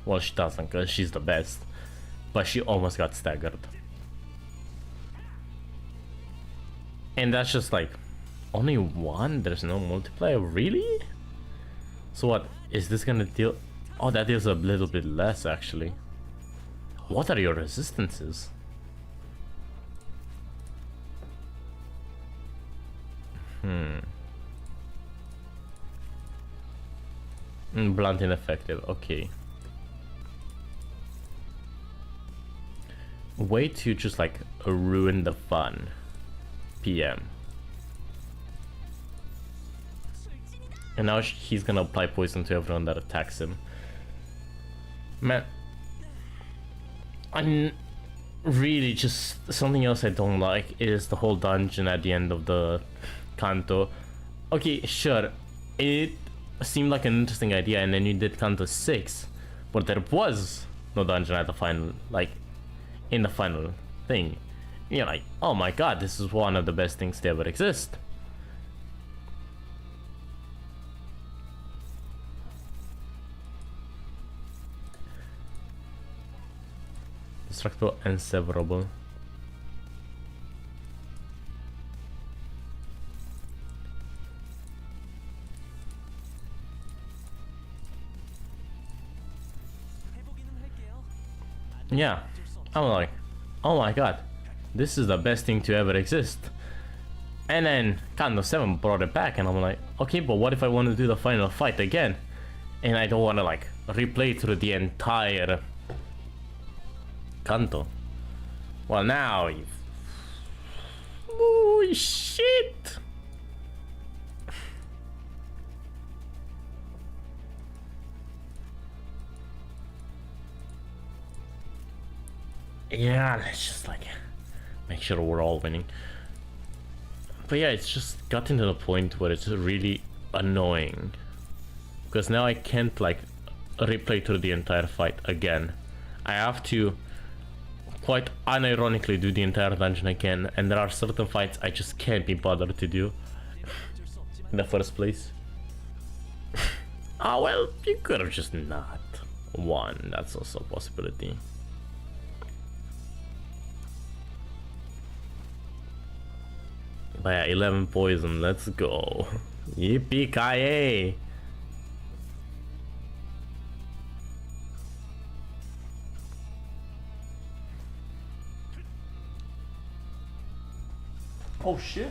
Well, she doesn't because she's the best. But she almost got staggered. And that's just like only one? There's no multiplier? Really? So what? Is this gonna deal? Oh, that deals a little bit less actually. What are your resistances? Blunt ineffective, okay. Way to just like ruin the fun. PM. And now he's gonna apply poison to everyone that attacks him. Man. I'm really just something else I don't like is the whole dungeon at the end of the Kanto. Okay, sure, it seemed like an interesting idea, and then you did Kanto 6, but there was no dungeon at the final, like in the final thing. You're like, oh my god, this is one of the best things to ever exist. Destructible and severable. Yeah, I'm like, oh my god, this is the best thing to ever exist. And then Kanto 7 brought it back, and I'm like, okay, but what if I want to do the final fight again? And I don't want to like replay through the entire Kanto. Well, now you... Oh shit! Yeah, let's just like make sure we're all winning. But yeah, it's just gotten to the point where it's really annoying, because now I can't like replay through the entire fight again. I have to quite unironically do the entire dungeon again, and there are certain fights I just can't be bothered to do in the first place. Oh well, you could have just not won. That's also a possibility. But yeah, 11 poison, let's go. Yippee-ki-yay! Oh shit!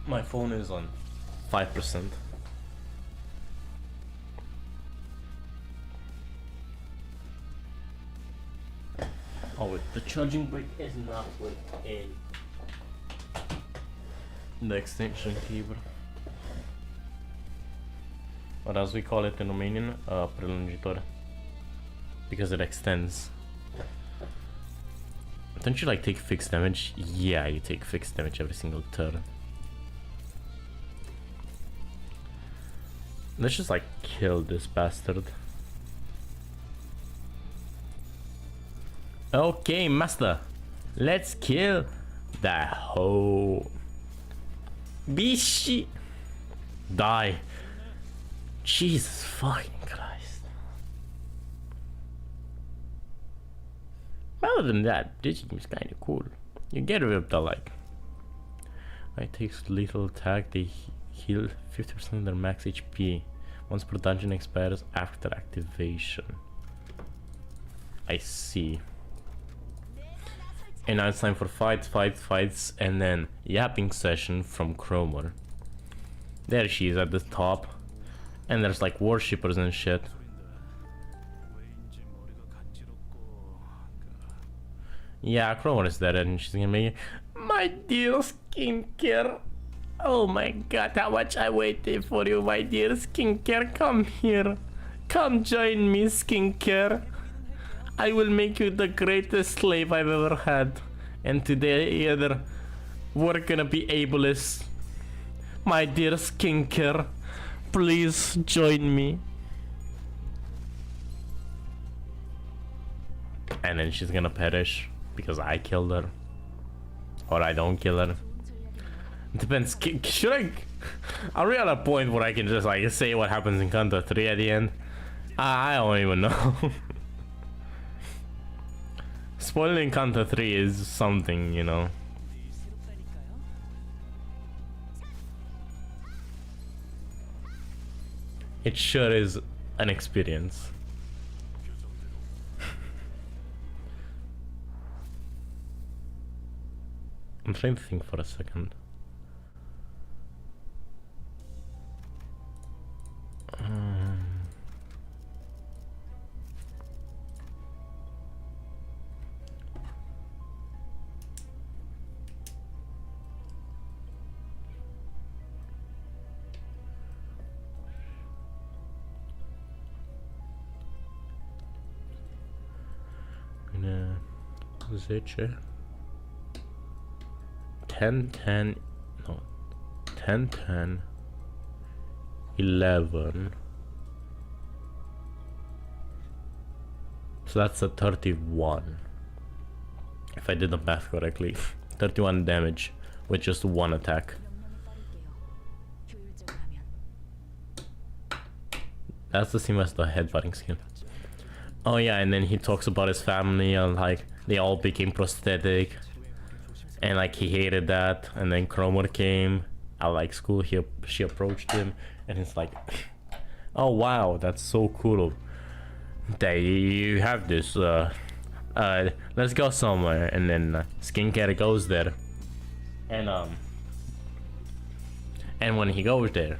My phone is on 5%. Oh wait, the charging brick is not within the extension cable. Or as we call it in Romanian, prelungitor. Because it extends. Don't you like take fixed damage? Yeah, you take fixed damage every single turn. Let's just like kill this bastard. Okay, master. Let's kill that hoe. Bishi. Die. Jesus fucking Christ. Other than that, this seems kinda cool. You get rid of the like. It takes lethal attack, they heal 50% of their max HP. Once per dungeon expires after activation. I see. And now it's time for fights, and then yapping session from Cromer. There she is at the top. And there's like worshippers and shit. Yeah, Cromer is dead and she's gonna make my dear skincare. Oh my god, how much I waited for you, my dear skincare. Come here. Come join me, skincare. I will make you the greatest slave I've ever had. And today, we're gonna be ableist. My dear skincare, please join me. And then she's gonna perish because I killed her. Or I don't kill her. It depends. Should I? Are we at a point where I can just like say what happens in Counter 3 at the end? I don't even know. Spoiling Counter 3 is something, you know. It sure is an experience. I'm trying to think for a second. Życie 10 no 10 11, so that's a 31 if I did the math correctly. 31 damage with just one attack. That's the same as the headbutting skill. Oh yeah, and then he talks about his family and like they all became prosthetic and like he hated that. And then Cromer came at like school, she approached him and it's like, oh wow, that's so cool that you have this, let's go somewhere. And then Skincare goes there and when he goes there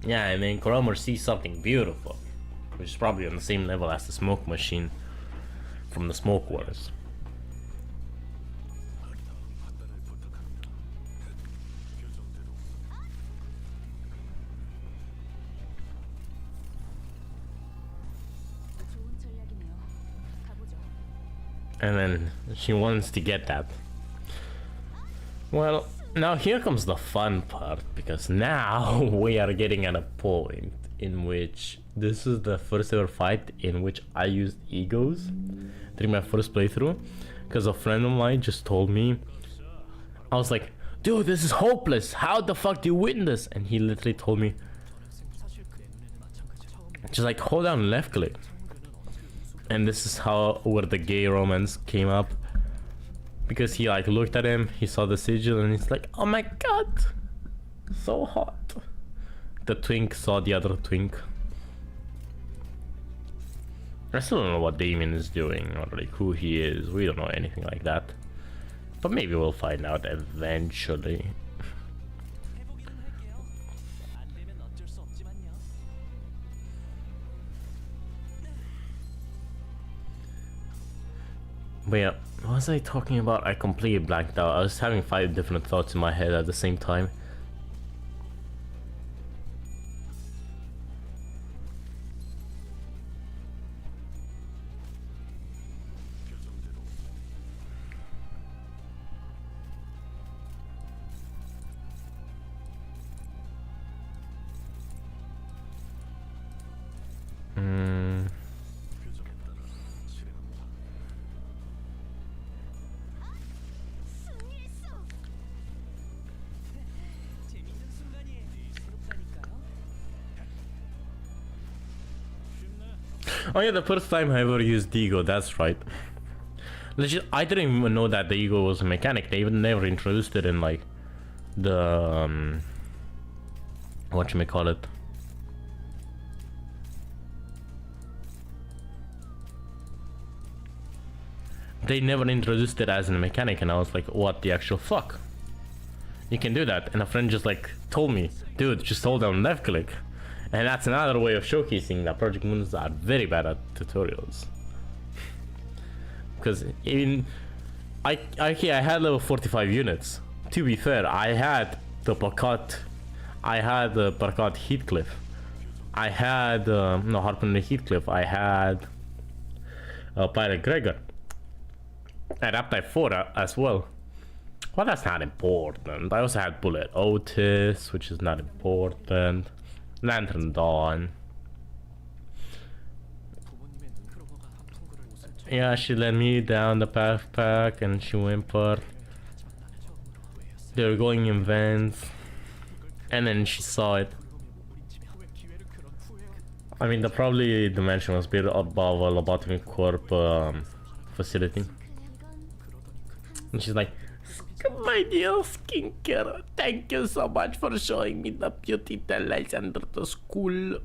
yeah, and then Cromer sees something beautiful, which is probably on the same level as the smoke machine from the Smoke Wars. And then she wants to get that. Well, now here comes the fun part, because now we are getting at a point in which this is the first ever fight in which I used egos during my first playthrough, because a friend of mine just told me, I was like, dude, this is hopeless, how the fuck do you win this? And he literally told me, just like hold down left click. And this is how where the gay romance came up, because he like looked at him, he saw the sigil and he's like, oh my god, so hot. The twink saw the other twink. I still don't know what Damien is doing or like who he is. We don't know anything like that, but maybe we'll find out eventually. But yeah, what was I talking about? I completely blanked out. I was having 5 different thoughts in my head at the same time. Oh yeah, the first time I ever used Ego, that's right. Legit, I didn't even know that the Ego was a mechanic. They even never introduced it in like the whatchamacallit, they never introduced it as a mechanic, and I was like, what the actual fuck? You can do that. And a friend just like told me, dude, just hold down left click. And that's another way of showcasing that Project Moons are very bad at tutorials. Because I had level 45 units. To be fair, I had the Barkat Heathcliff. I had no Harpooner Heathcliff. I had Pirate Gregor. And up type 4 as well. Well, that's not important. I also had Bullet Otis, which is not important. Lantern Dawn. Yeah, she led me down the pack and she whimpered. They were going in vents. And then she saw it. I mean, probably the mansion was built above a Lobotomy Corp facility. And she's like, my dear skincare, thank you so much for showing me the beauty delights under the school.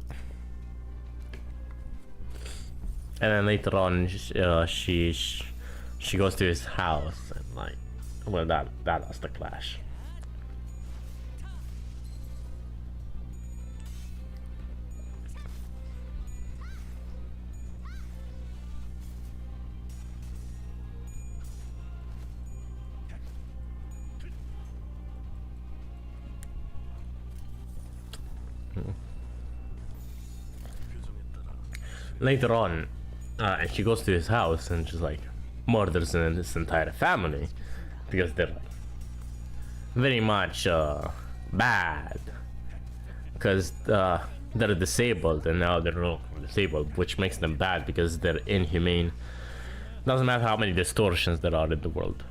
And then later on, she goes to his house and like, well, that was the clash. Later on, and she goes to his house and just like murders his entire family because they're like very much bad because they're disabled and now they're no disabled, which makes them bad because they're inhumane. Doesn't matter how many distortions there are in the world.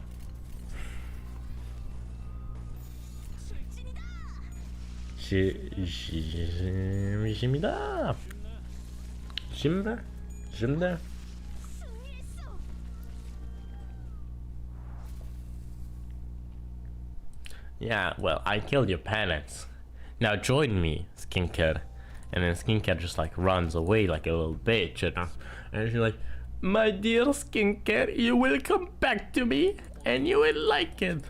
Shimda. Yeah, well, I killed your parents. Now join me, Skincare. And then Skincare just like runs away like a little bitch, and she's like, my dear Skincare, you will come back to me and you will like it.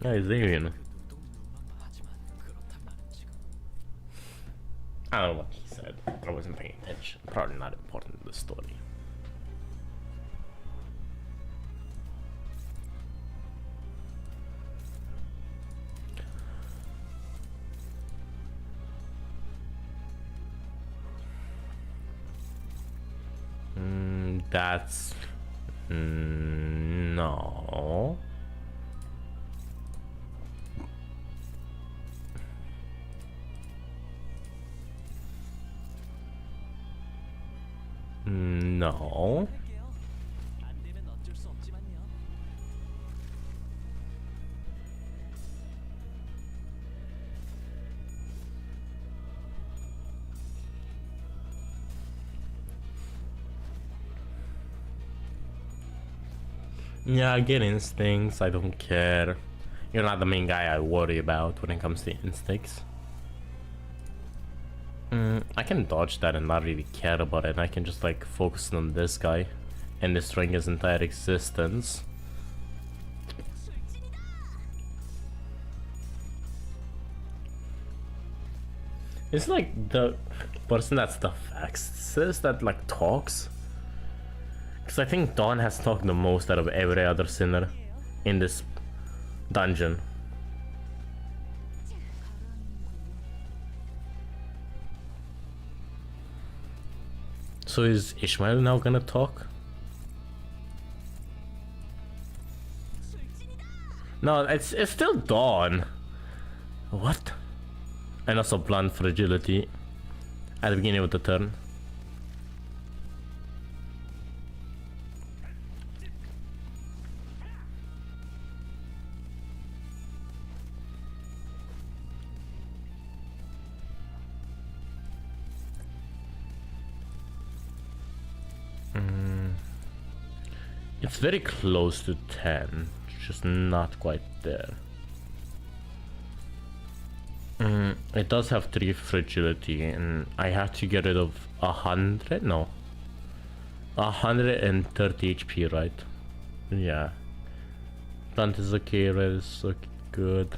Nice, Alien. I don't know what he said. I wasn't paying attention. Probably not important in the story. That's no. No. Yeah, I get instincts. I don't care. You're not the main guy I worry about when it comes to instincts. I can dodge that and not really care about it. I can just like focus on this guy and destroying his entire existence. It's like the person that's the fastest that like talks. Because I think Dawn has talked the most out of every other sinner in this dungeon. So is Ishmael now gonna talk? No, it's still Dawn. What? And also blunt fragility at the beginning of the turn. It's very close to 10, just not quite there. It does have 3 fragility, and I have to get rid of 100? No. 130 HP, right? Yeah. Plant is okay, red is okay, good.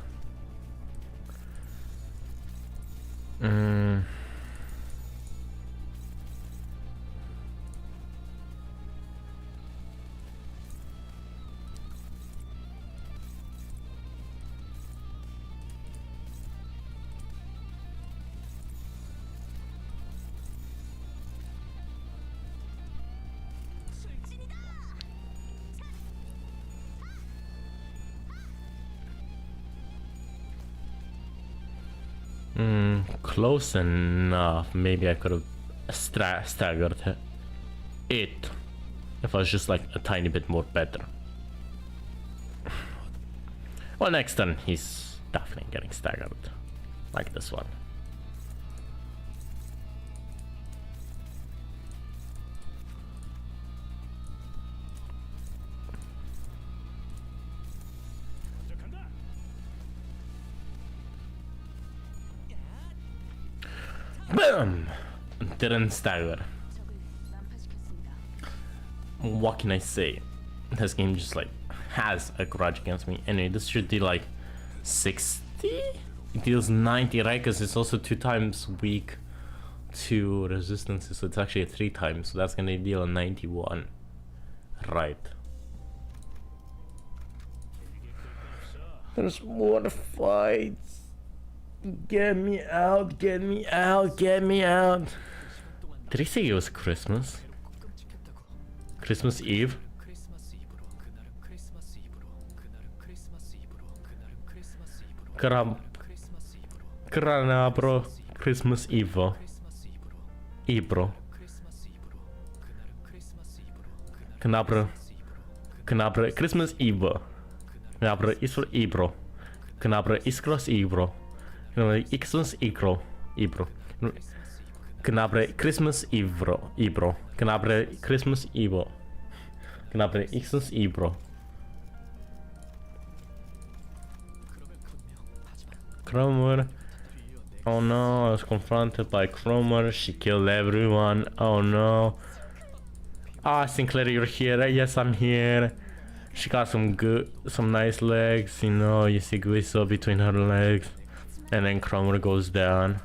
Close enough. Maybe I could have staggered it if I was just like a tiny bit more better. Well, next turn he's definitely getting staggered, like this one. Boom! Didn't stagger. What can I say? This game just like has a grudge against me. Anyway, this should do like 60? It deals 90, right? Because it's also 2 times weak to resistances, so it's actually 3 times, so that's gonna deal a 91. Right. There's more fights. Get me out, get me out, get me out. Did he say it was Christmas? Christmas Eve? Krana bro. Christmas Eve. Ebro. Knabra. Knabra. Christmas Eve. Knabra is for Ebro. Knabra is cross Ebro. Christmas Ebro. Ebro. Knabre Christmas Ebro. Ebro. Knabre Christmas Ebro. Knabre Christmas Ebro. Cromer. Oh no, I was confronted by Cromer. She killed everyone. Oh no. Ah, Sinclair, you're here. Yes, I'm here. She got some nice legs. You know, you see Guiso between her legs. And then Cromer goes down.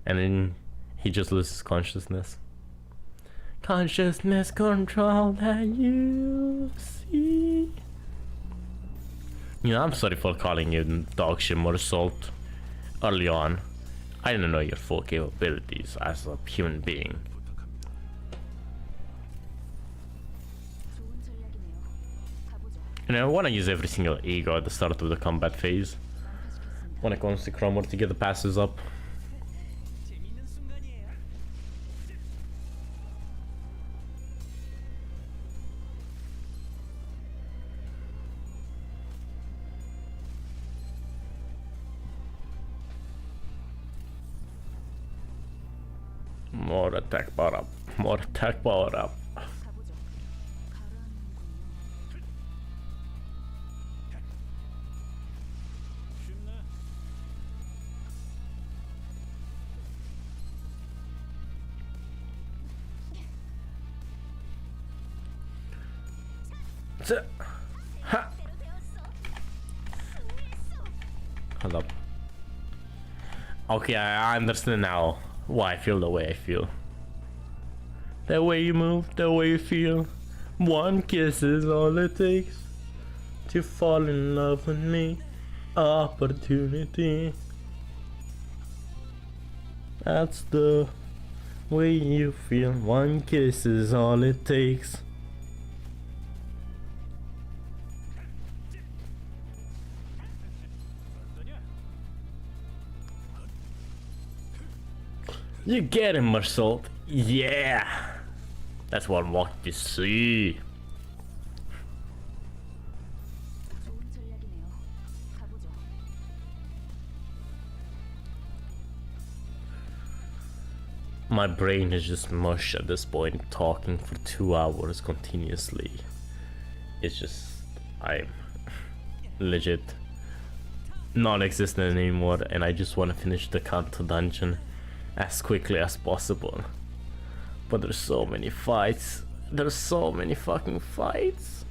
And then he just loses consciousness. Consciousness control that you see. You know, I'm sorry for calling you dog shit more salt early on. I didn't know your full capabilities as a human being. And I want to use every single ego at the start of the combat phase when it comes to Cromer to get the passes up. More attack power up. More attack power up. Ha. Hold up. Okay, I understand now why I feel the way I feel. The way you move, the way you feel. One kiss is all it takes to fall in love with me. Opportunity. That's the way you feel. One kiss is all it takes. You get him, Marsault. Yeah! That's what I want to see. My brain is just mush at this point, talking for 2 hours continuously. It's just, I'm legit non-existent anymore, and I just want to finish the Kanto dungeon as quickly as possible. But there's so many fights. There's so many fucking fights.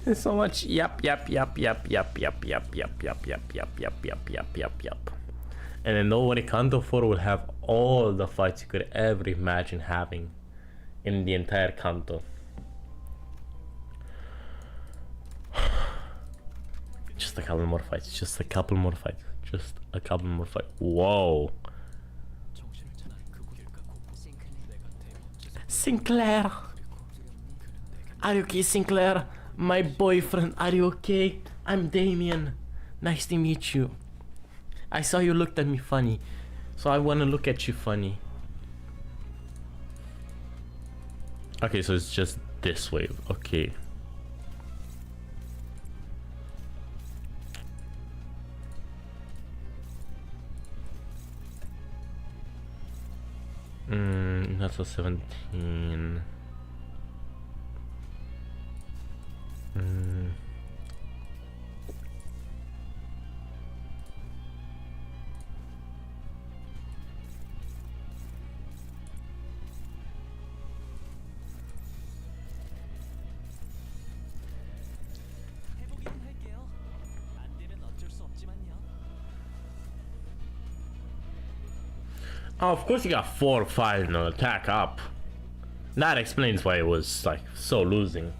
There's so much yap. And then nobody Kanto 4 will have all the fights you could ever imagine having in the entire Kanto. Just a couple more fights, just a couple more fights, just a couple more fights. Whoa. Sinclair! Are you okay, Sinclair? My boyfriend, are you okay? I'm Damien. Nice to meet you. I saw you looked at me funny, so I want to look at you funny. Okay, so it's just this way. Okay. That's a 17. Oh, of course you got 4 or 5 no attack up. That explains why it was like so losing.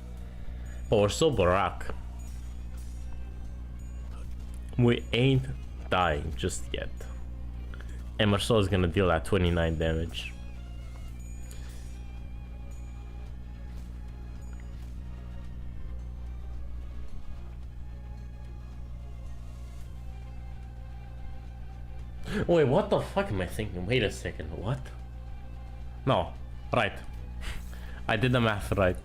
But we're so Barak. We ain't dying just yet. And Marcel is gonna deal that 29 damage. Wait, what the fuck am I thinking? Wait a second, what? No, right. I did the math right.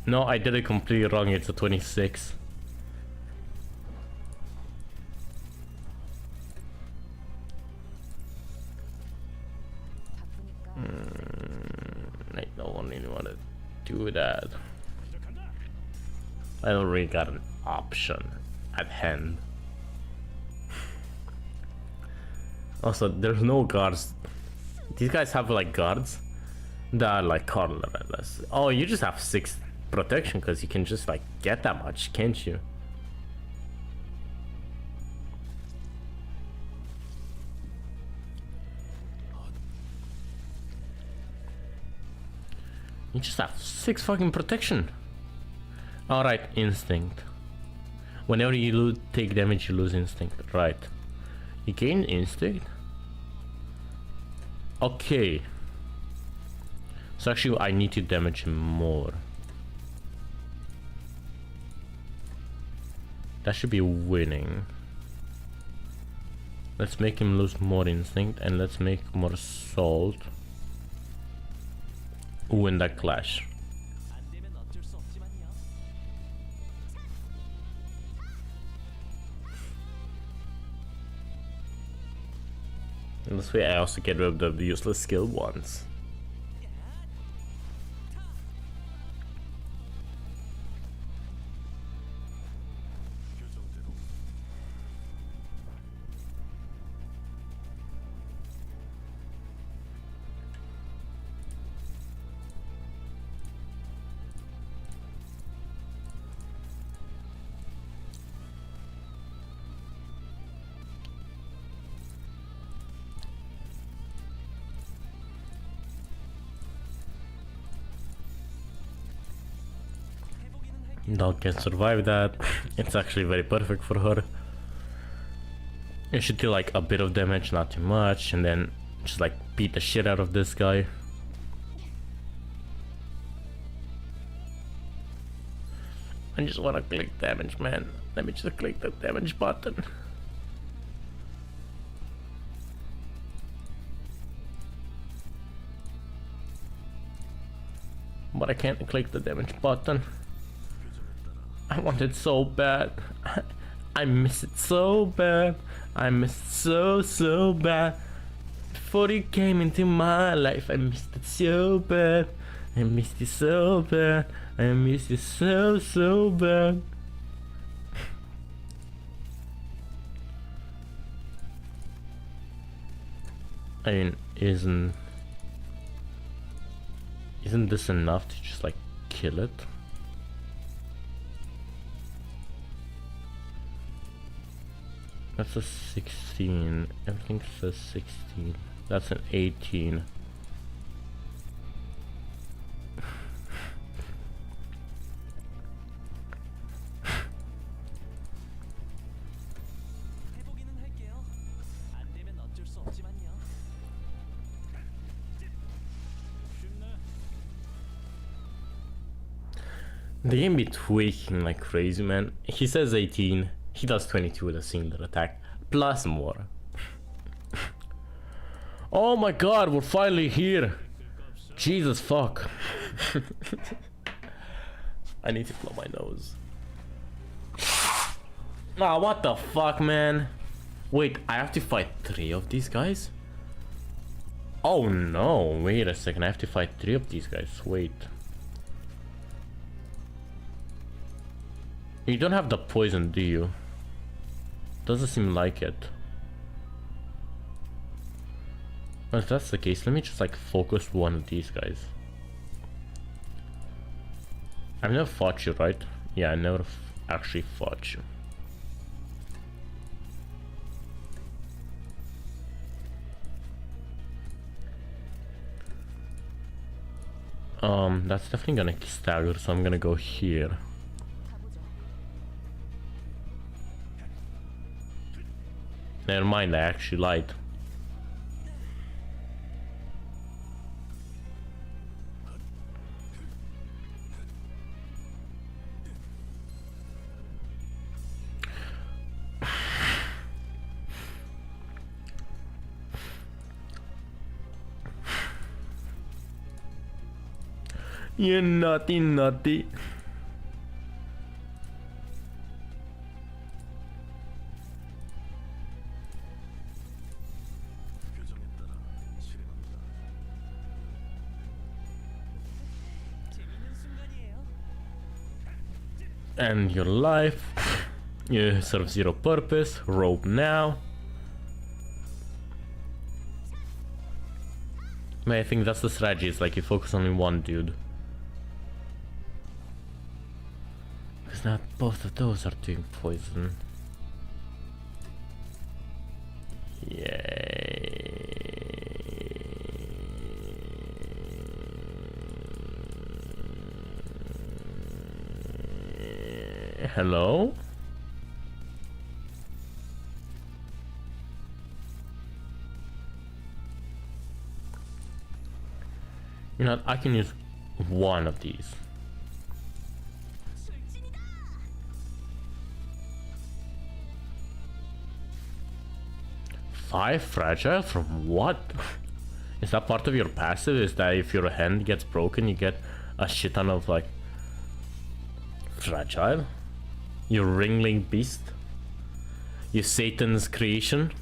No, I did it completely wrong. It's a 26. I don't really want to do that. I don't really got an option at hand. Also, there's no guards. These guys have like guards that are like colorless. Oh, you just have 6 protection because you can just like get that much, can't you? You just have 6 fucking protection. Alright, instinct. Whenever you take damage, you lose instinct. Right. You gain instinct? Okay. So actually, I need to damage him more. That should be winning. Let's make him lose more instinct and let's make more salt. Win that clash. And this way I also get rid of the useless skill ones. Dog can survive that. It's actually very perfect for her. You should do like a bit of damage, not too much, and then just like beat the shit out of this guy. I just want to click damage, man. Let me just click the damage button. But I can't click the damage button. I want it so bad. I miss it so bad. I miss it so bad. Before you came into my life, I missed it so bad. I missed you so bad. I miss you so bad. I mean, isn't this enough to just like kill it? That's a 16. Everything says 16. That's an 18. The game be tweaking like crazy, man. He says 18, he does 22 with a single attack, plus more. Oh my god, we're finally here. Jesus fuck. I need to blow my nose. Ah, what the fuck, man? Wait, I have to fight 3 of these guys? Oh no, wait a second, I have to fight 3 of these guys, wait. You don't have the poison, do you? Doesn't seem like it. Well, if that's the case, let me just like focus one of these guys. I've never fought you, right? Yeah, I never actually fought you. That's definitely gonna stagger, so I'm gonna go here. Never mind, I actually lied. You naughty. And your life, you serve zero purpose, rope now. But I think that's the strategy, it's like you focus on one dude. Because now both of those are doing poison. Hello? You know what? I can use one of these. Five fragile from what? Is that part of your passive? Is that if your hand gets broken, you get a shit ton of like fragile? You ringling beast? You Satan's creation?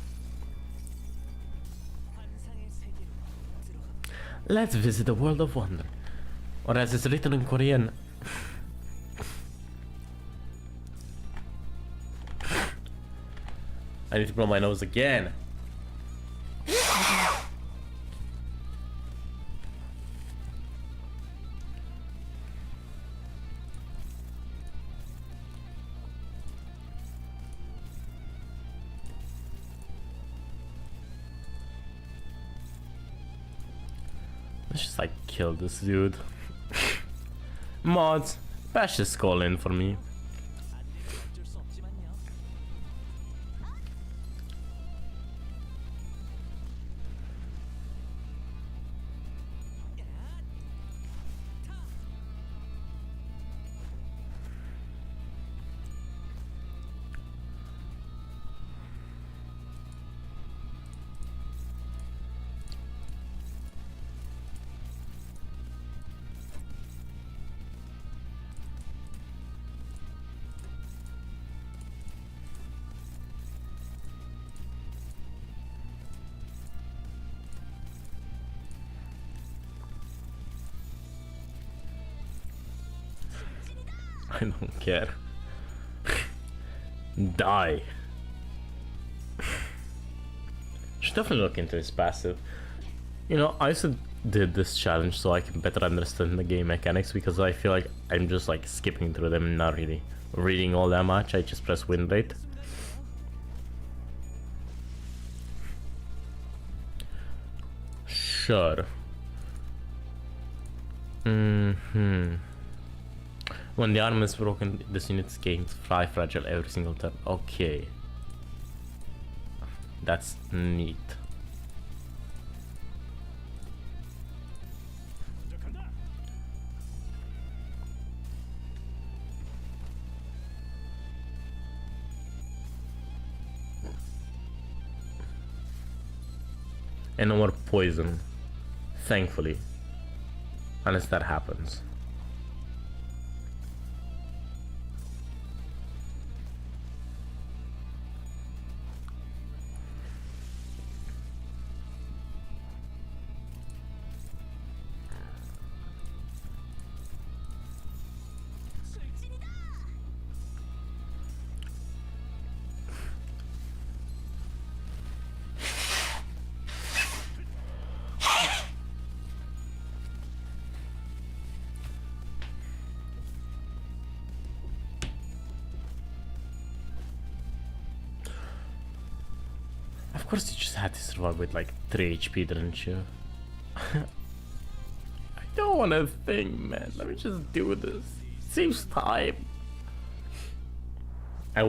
Let's visit the world of wonder. Or as it's written in Korean. I need to blow my nose again. Let's just like kill this dude. Mods, bash his skull in for me. I don't care. Die. Just definitely look into his passive. You know, I also did this challenge so I can better understand the game mechanics, because I feel like I'm just like skipping through them and not really reading all that much. I just press win rate. Sure. When the arm is broken, this unit gains 5 fragile every single turn. Okay. That's neat. And no more poison. Thankfully. Unless that happens. Of course you just had to survive with like 3 HP, didn't you? I don't wanna think, man. Let me just do this. Saves time. I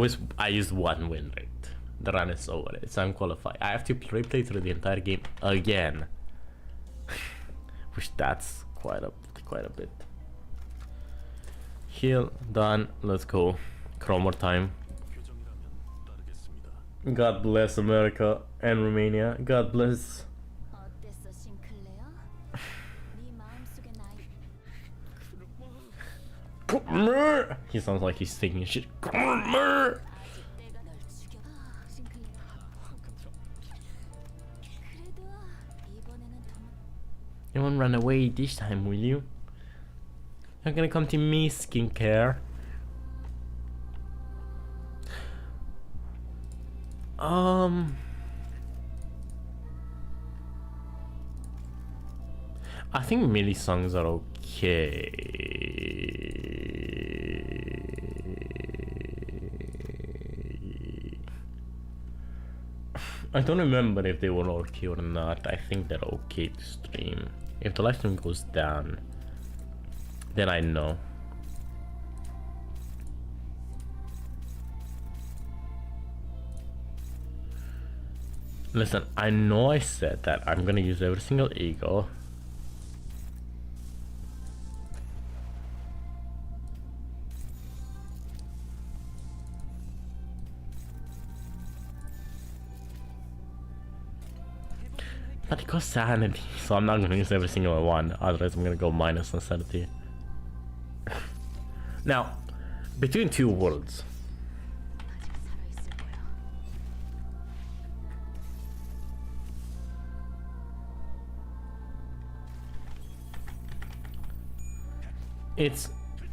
used 1 win rate. The run is over. It's unqualified. I have to replay through the entire game again. Which that's quite a bit. Heal, done, let's go. Chromer time. God bless America and Romania. God bless. He sounds like he's taking shit. You won't run away this time, will you? You're gonna come to me, skincare. I think melee songs are okay. I don't remember if they were okay or not. I think they're okay to stream. If the live stream goes down, then I know. Listen, I know I said that I'm gonna use every single ego. But it costs sanity, so I'm not gonna use every single one, otherwise I'm gonna go minus on sanity. Now, between 2 worlds. It's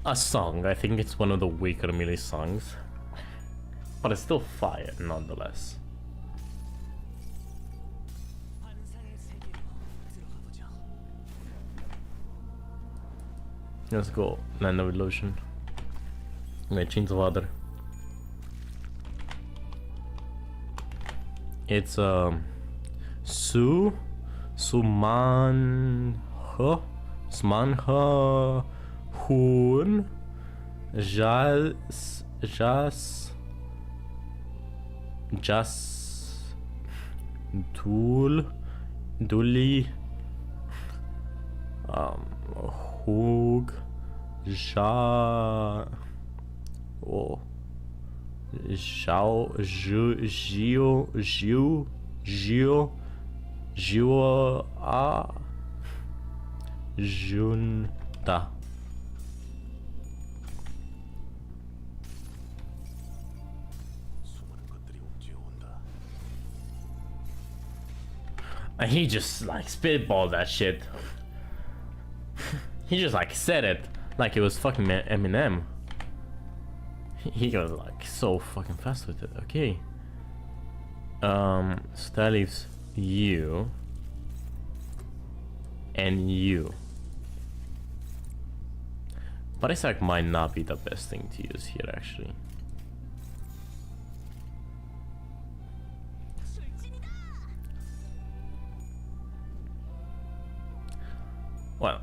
a song. I think it's one of the weaker melee songs, but it's still fire nonetheless. Let's go. Land of Illusion. Chains of Other. It's Smanha Hun Jas Duli Hug Ja Oh Zhao Gio A Junta. And he just like spitballed that shit. He just like said it like it was fucking Eminem. He goes like so fucking fast with it. Okay. So that leaves you, and you. But Isaac might not be the best thing to use here, actually. Well.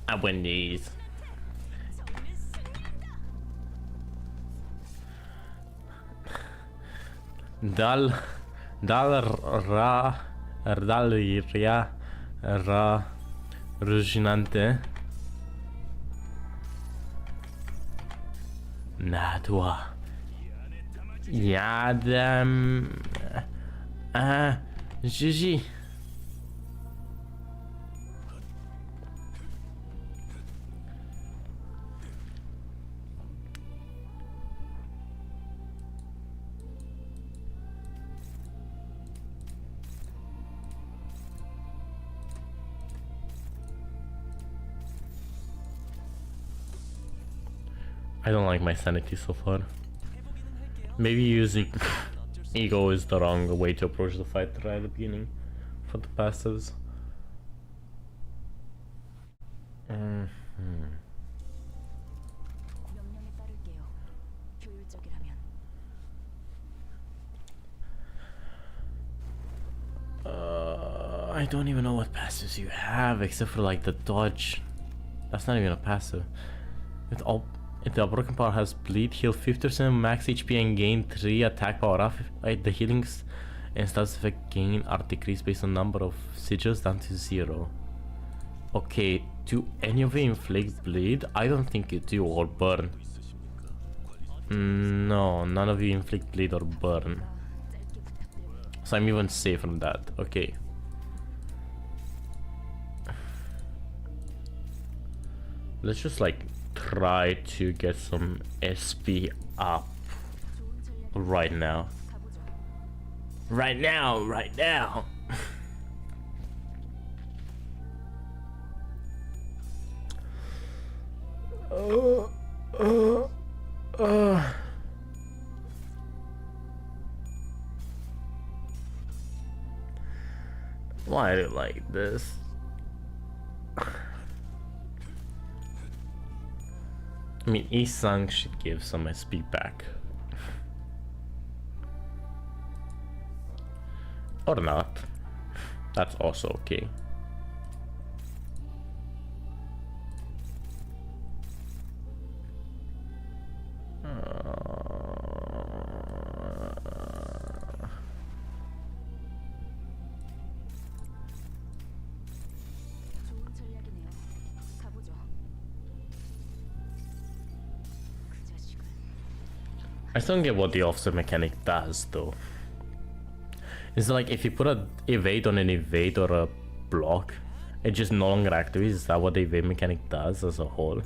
I win these. Dal ria ra ruginante nadua yadam Gigi. I don't like my sanity so far. Maybe using ego is the wrong way to approach the fight right at the beginning for the passives. I don't even know what passives you have except for like the dodge. That's not even a passive. If the broken power has bleed, heal 50% max HP and gain 3 attack power off. The healings and stats effect gain are decreased based on number of sigils down to 0. Okay, do any of you inflict bleed? I don't think you do, or burn. No, none of you inflict bleed or burn. So I'm even safe from that. Okay. Let's just like try to get some SP up right now. Right now. Why do you like this? I mean, Isang should give some SP back. Or not. That's also okay. I still don't get what the offset mechanic does though. Is it like if you put a evade on an evade or a block, it just no longer activates? Is that what the evade mechanic does as a whole?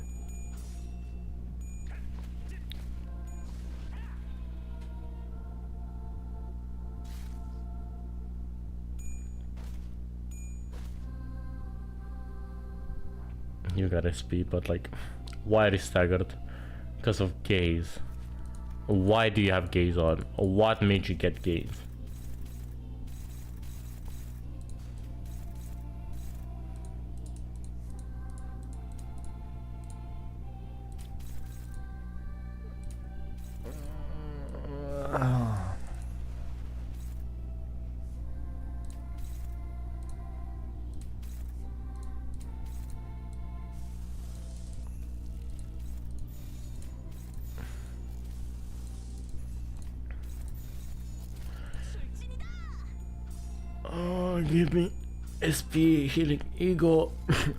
You got SP, but like, why are you staggered? Because of gaze. Why do you have gaze on? What made you get gaze? Give me SP, healing ego,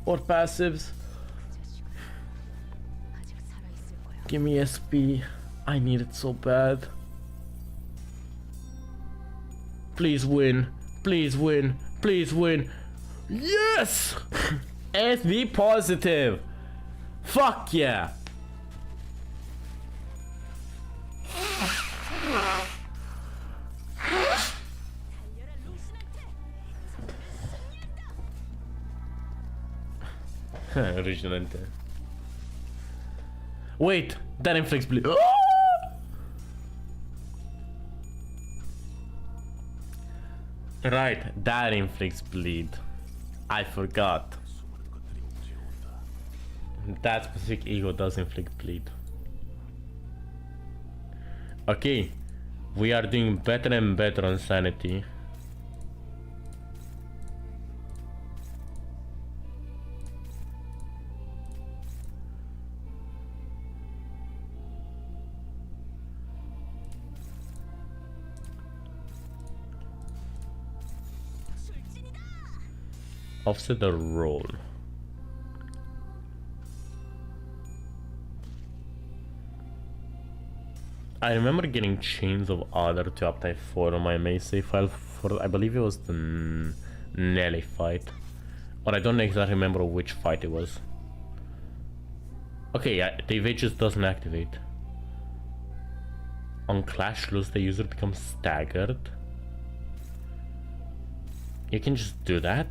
or passives. Give me SP. I need it so bad. Please win. Please win. Please win. Yes! SP positive. Fuck yeah. Originalmente. Wait, that inflicts bleed. Right, that inflicts bleed. I forgot. That specific ego does inflict bleed. Okay, we are doing better and better on sanity. Offset the roll. I remember getting Chains of Honor to uptype 4 on my main save file for, I believe it was the Nelly fight. But I don't exactly remember which fight it was. Okay, the evade just doesn't activate. On Clash Loose, the user becomes staggered. You can just do that.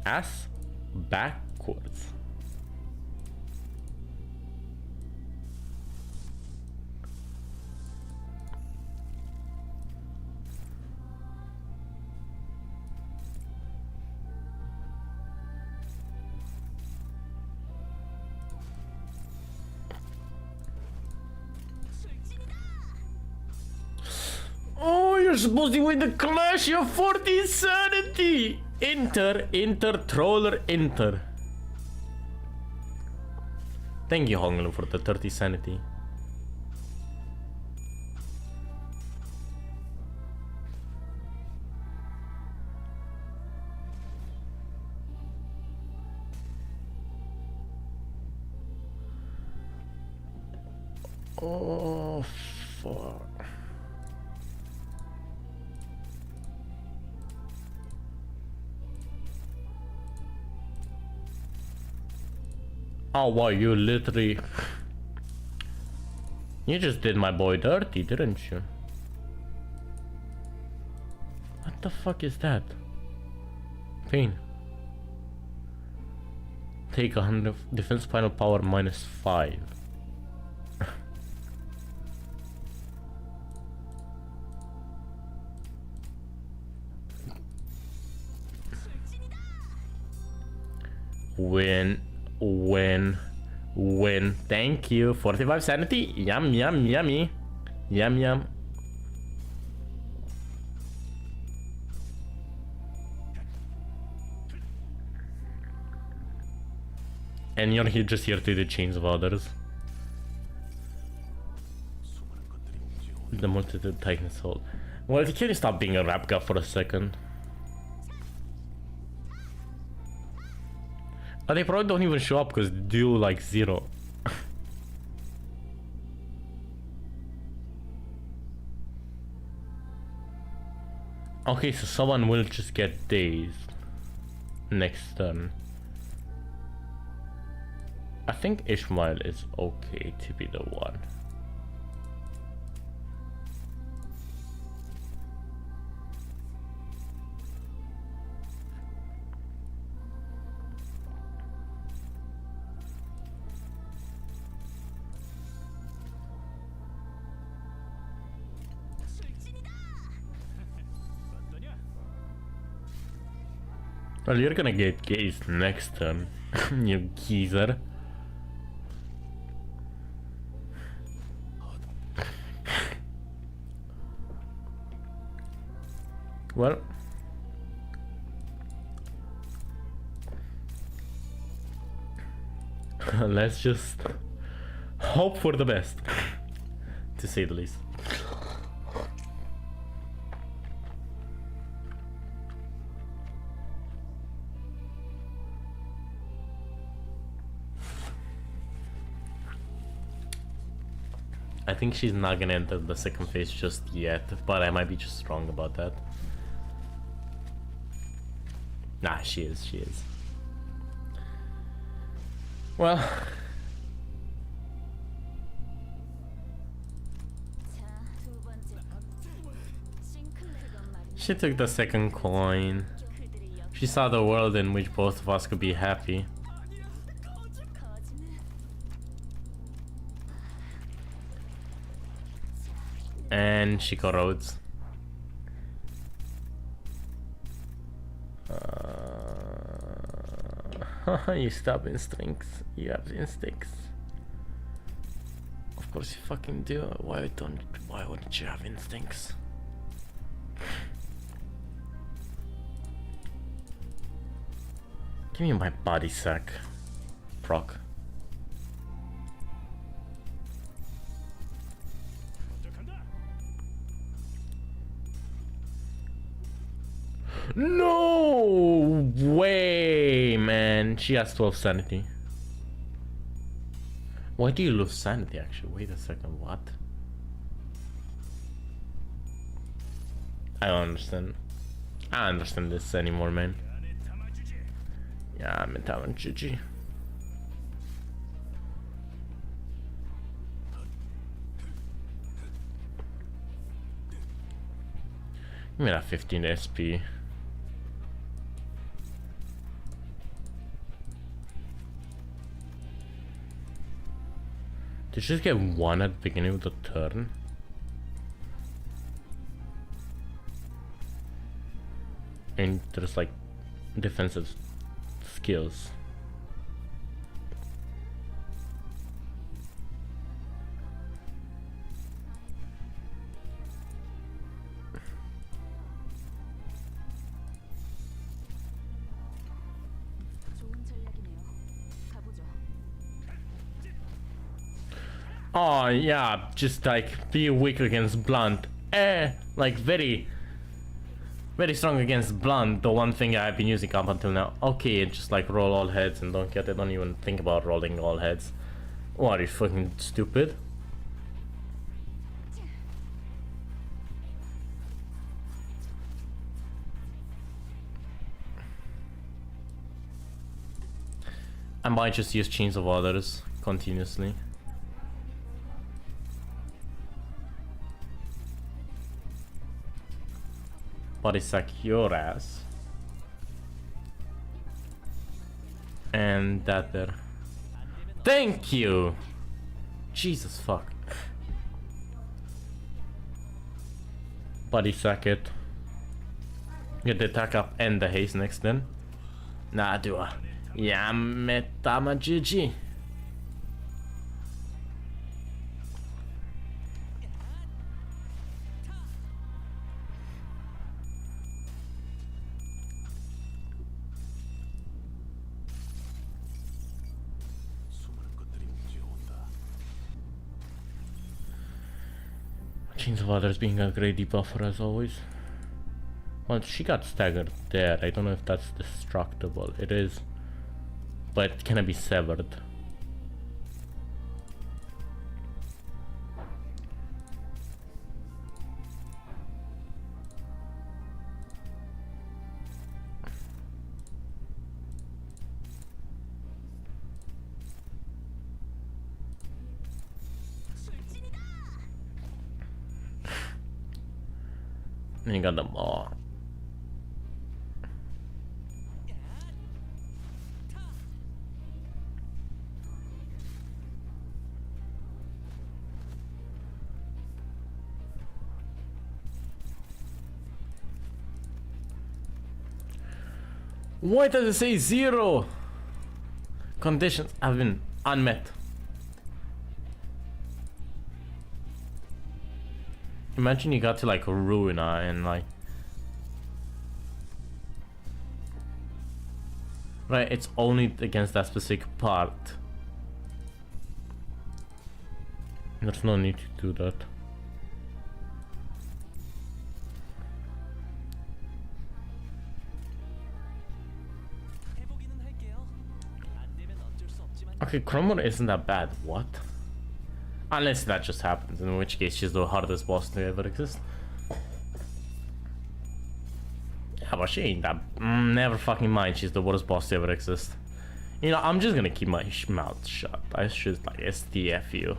Ass backwards. Oh, you're supposed to win the clash, you're 40 sanity! Enter, troller, enter. Thank you, Honglu, for the 30 sanity. Oh, fuck. Oh wow, you literally... You just did my boy dirty, didn't you? What the fuck is that? Pain. Take 100 defense final power -5. Win. Thank you. 45 sanity. Yum, yummy. Yum. And you're here just here to do chains of others. The multitude Titan's hold. Well, can you stop being a rap guy for a second? They probably don't even show up because they do like 0. Okay, so someone will just get dazed next turn. I think Ishmael is okay to be the one. Well, you're gonna get gazed next turn, you geezer. Well, let's just hope for the best, to say the least. I think she's not gonna enter the second phase just yet, but I might be just wrong about that. Nah, she is. Well, she took the second coin. She saw the world in which both of us could be happy. And she corrodes. You stop instincts. You have instincts. Of course you fucking do. Why wouldn't you have instincts? Give me my body sack, proc. No way, man. She has 12 sanity. Why do you lose sanity, actually? Wait a second, what? I don't understand. I don't understand this anymore, man. Yeah, I'm in town, GG. Give me that 15 SP. Did you just get one at the beginning of the turn? And there's like defensive skills. Oh yeah, just like be weak against blunt. Like very strong against blunt, the one thing I've been using up until now. Okay, just like roll all heads and don't get it, don't even think about rolling all heads. What, are you fucking stupid? I might just use Chains of Others continuously. Body sack your ass. And that there. Thank you! Jesus fuck. Body sack it. Get the attack up and the haste next then. Nah, do I? Yeah, metama GG. Chains of Others being a great debuffer as always. Well, she got staggered there. I don't know if that's destructible. It is. But can it be severed? And you got them all. Why does it say 0? Conditions have been unmet. Imagine you got to like Ruina and like... Right, it's only against that specific part. There's no need to do that. Okay, Cromwell isn't that bad. What? Unless that just happens, in which case she's the hardest boss to ever exist. Yeah, but she ain't that. Never fucking mind, she's the worst boss to ever exist. You know, I'm just gonna keep my mouth shut. I should like STF you.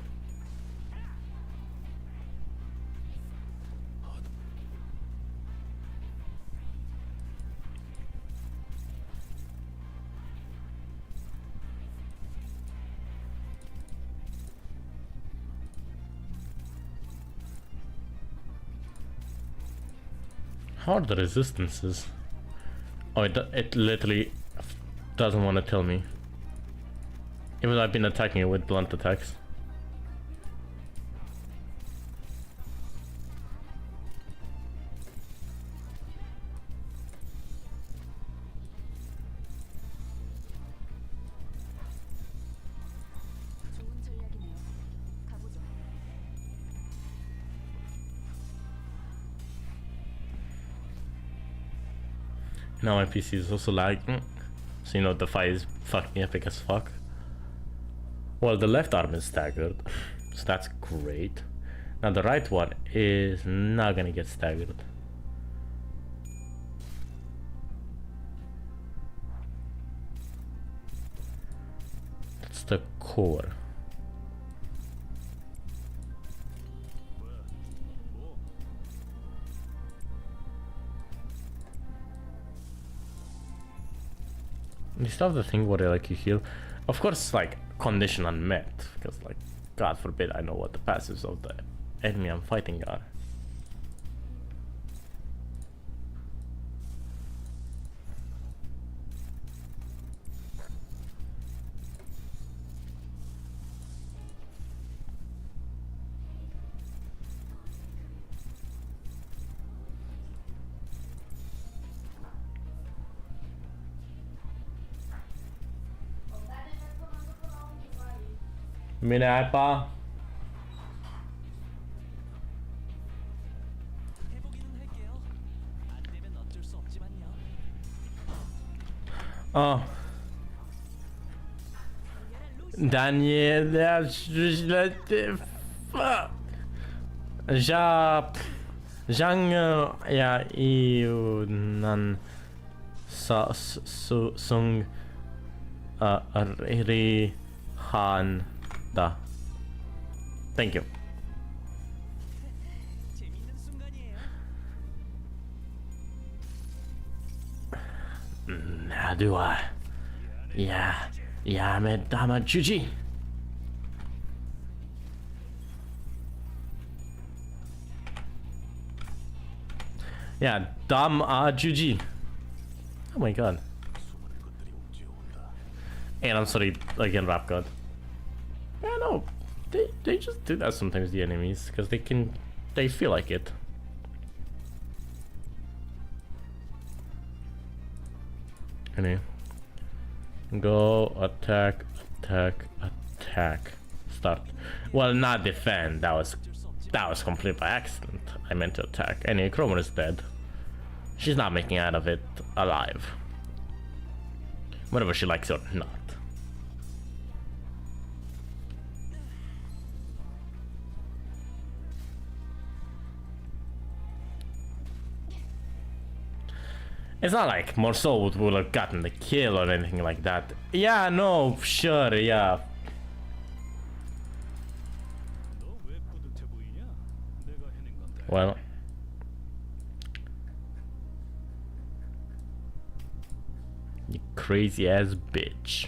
How are the resistances? Oh, it literally doesn't want to tell me. Even though I've been attacking it with blunt attacks. Now my PC is also lagging, so you know the fight is fucking epic as fuck. Well, the left arm is staggered, so that's great. Now the right one is not gonna get staggered. That's the core. You still have the thing where they like you heal. Of course, like condition unmet, because like God forbid I know what the passives of the enemy I'm fighting are. 미네알바 Daniel Zhang ja Yunan Sung Ri Han Da. Thank you. How do I? Yeah, I'm a Juji. Yeah, Juji. Oh my god. And I'm sorry again, Rap God. Yeah, no, they just do that sometimes, the enemies, because they feel like it. Anyway, go attack, start. Well, not defend. That was complete by accident. I meant to attack. Anyway, Cromer is dead. She's not making out of it alive. Whether she likes it or not. It's not like Morso would have gotten the kill or anything like that. Yeah, no, sure, yeah. Well. You crazy ass bitch.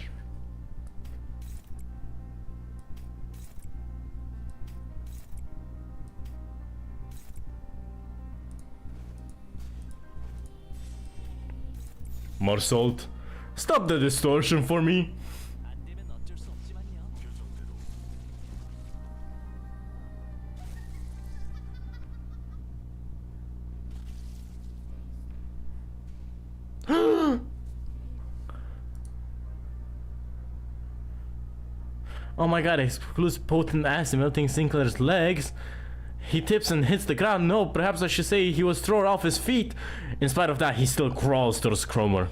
More salt. Stop the distortion for me. Oh my god, excludes potent acid melting Sinclair's legs. He tips and hits the ground. No, perhaps I should say he was thrown off his feet. In spite of that, he still crawls towards Cromer.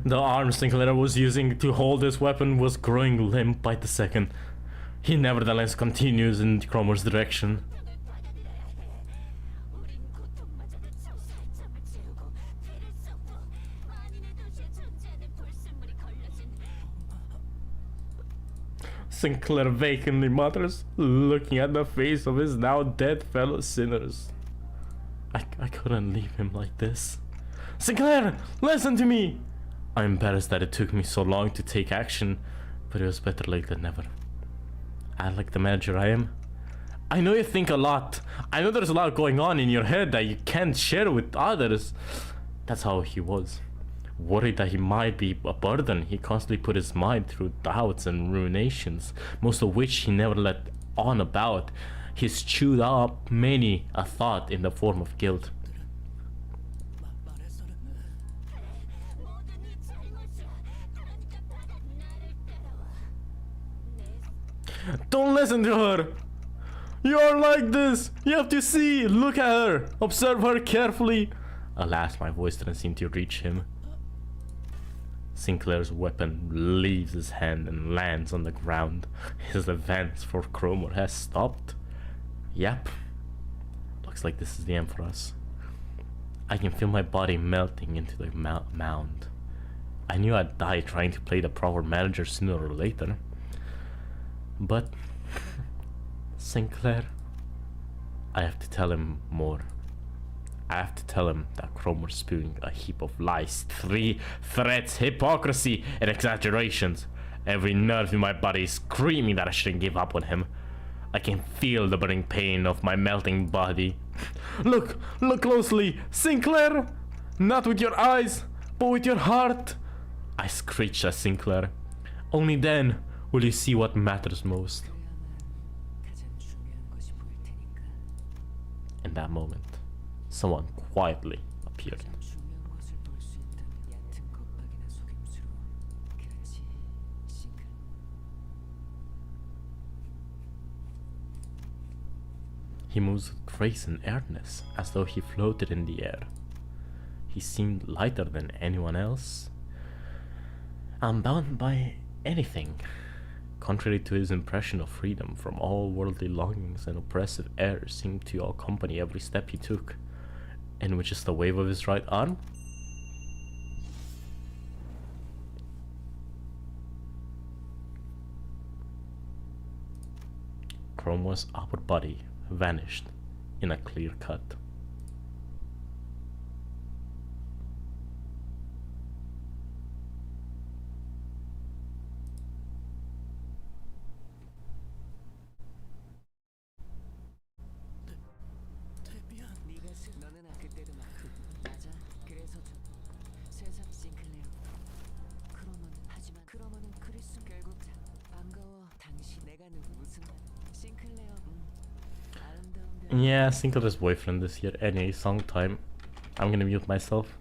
The arm Sinclair was using to hold his weapon was growing limp by the second. He nevertheless continues in Cromer's direction. Sinclair vacantly mutters, looking at the face of his now dead fellow sinners. I couldn't leave him like this. Sinclair, listen to me! I'm embarrassed that it took me so long to take action, but it was better late than never. Like the manager I am, I know you think a lot. I know there's a lot going on in your head that you can't share with others. That's how he was. Worried that he might be a burden, he constantly put his mind through doubts and ruminations, most of which he never let on about. He's chewed up many a thought in the form of guilt. Don't listen to her! You're like this! You have to see! Look at her! Observe her carefully! Alas, my voice didn't seem to reach him. Sinclair's weapon leaves his hand and lands on the ground. His advance for Cromor has stopped. Yep. Looks like this is the end for us. I can feel my body melting into the mound. I knew I'd die trying to play the proper manager sooner or later. But Sinclair, I have to tell him more. I have to tell him that Cromor's spewing a heap of lies, threats, hypocrisy, and exaggerations. Every nerve in my body is screaming that I shouldn't give up on him. I can feel the burning pain of my melting body. Look closely, Sinclair! Not with your eyes, but with your heart. I screeched at Sinclair. Only then will you see what matters most. In that moment, someone quietly appeared. He moves with grace and airiness, as though he floated in the air. He seemed lighter than anyone else, unbound by anything, contrary to his impression of freedom from all worldly longings and oppressive airs seemed to accompany every step he took, and with just a wave of his right arm, Cromor's upper body vanished in a clear cut. Yeah, Sinclair's boyfriend is here. Anyway, song time. I'm gonna mute myself.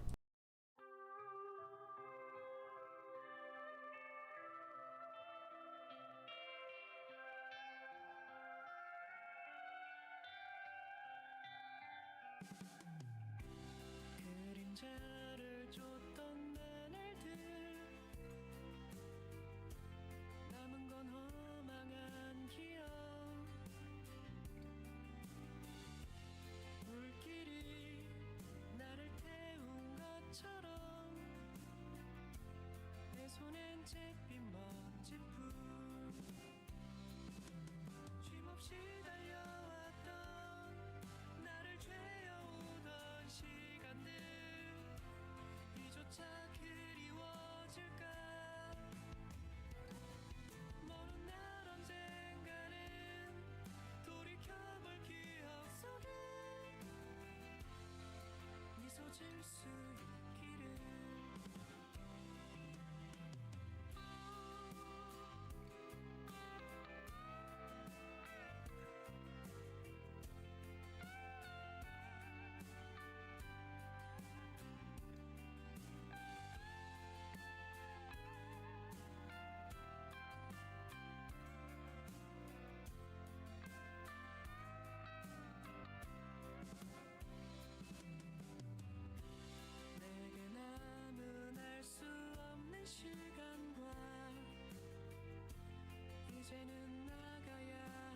이제는 나가야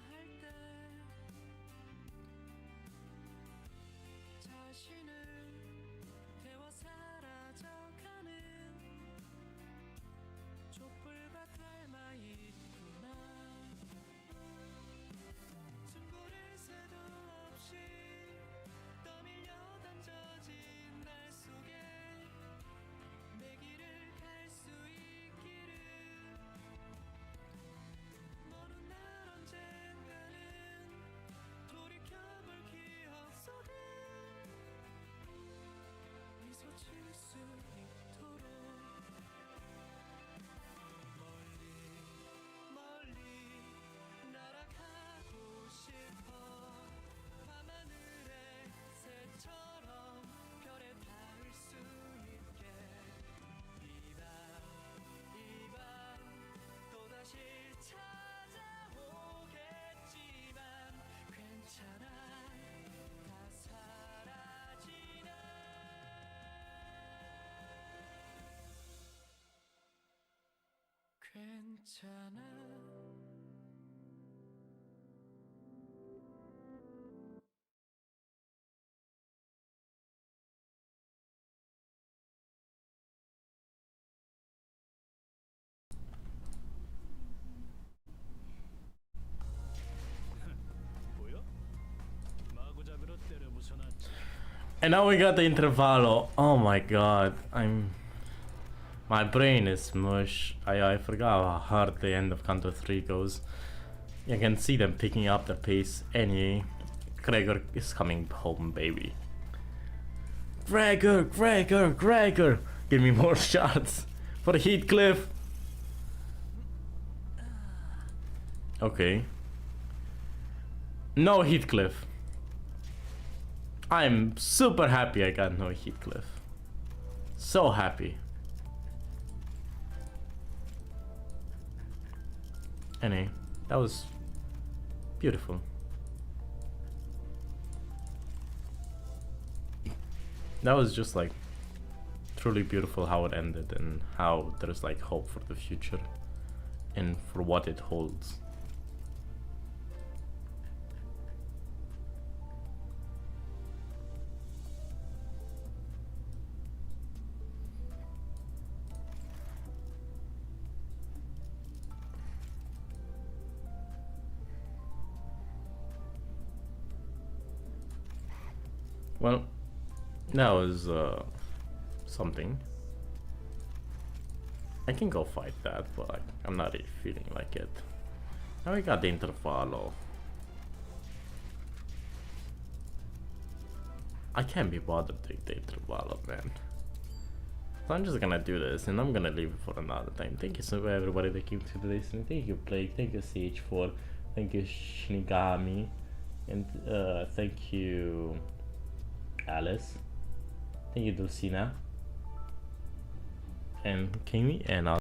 할 때 자신을 태워 사라져가는 촛불과 닮아 있구나. 괜찮아. And now we got the intervallo. Oh my god, my brain is mush. I forgot how hard the end of Canto 3 goes. You can see them picking up the pace. Anyway, Gregor is coming home, baby. Gregor! Give me more shots for Heathcliff. Okay. No Heathcliff. I'm super happy I got no Heathcliff. So happy. Anyway, that was beautiful. That was just like truly beautiful how it ended and how there's like hope for the future and for what it holds. Well, that was something. I can go fight that, but like, I'm not really feeling like it. Now we got the intervallo. I can't be bothered to take the intervallo, man. So I'm just gonna do this and I'm gonna leave it for another time. Thank you so much everybody that came to listening. Thank you Blake, thank you CH4, thank you Shinigami, and thank you Alice, thank you Dulcina and Kimi, and I'll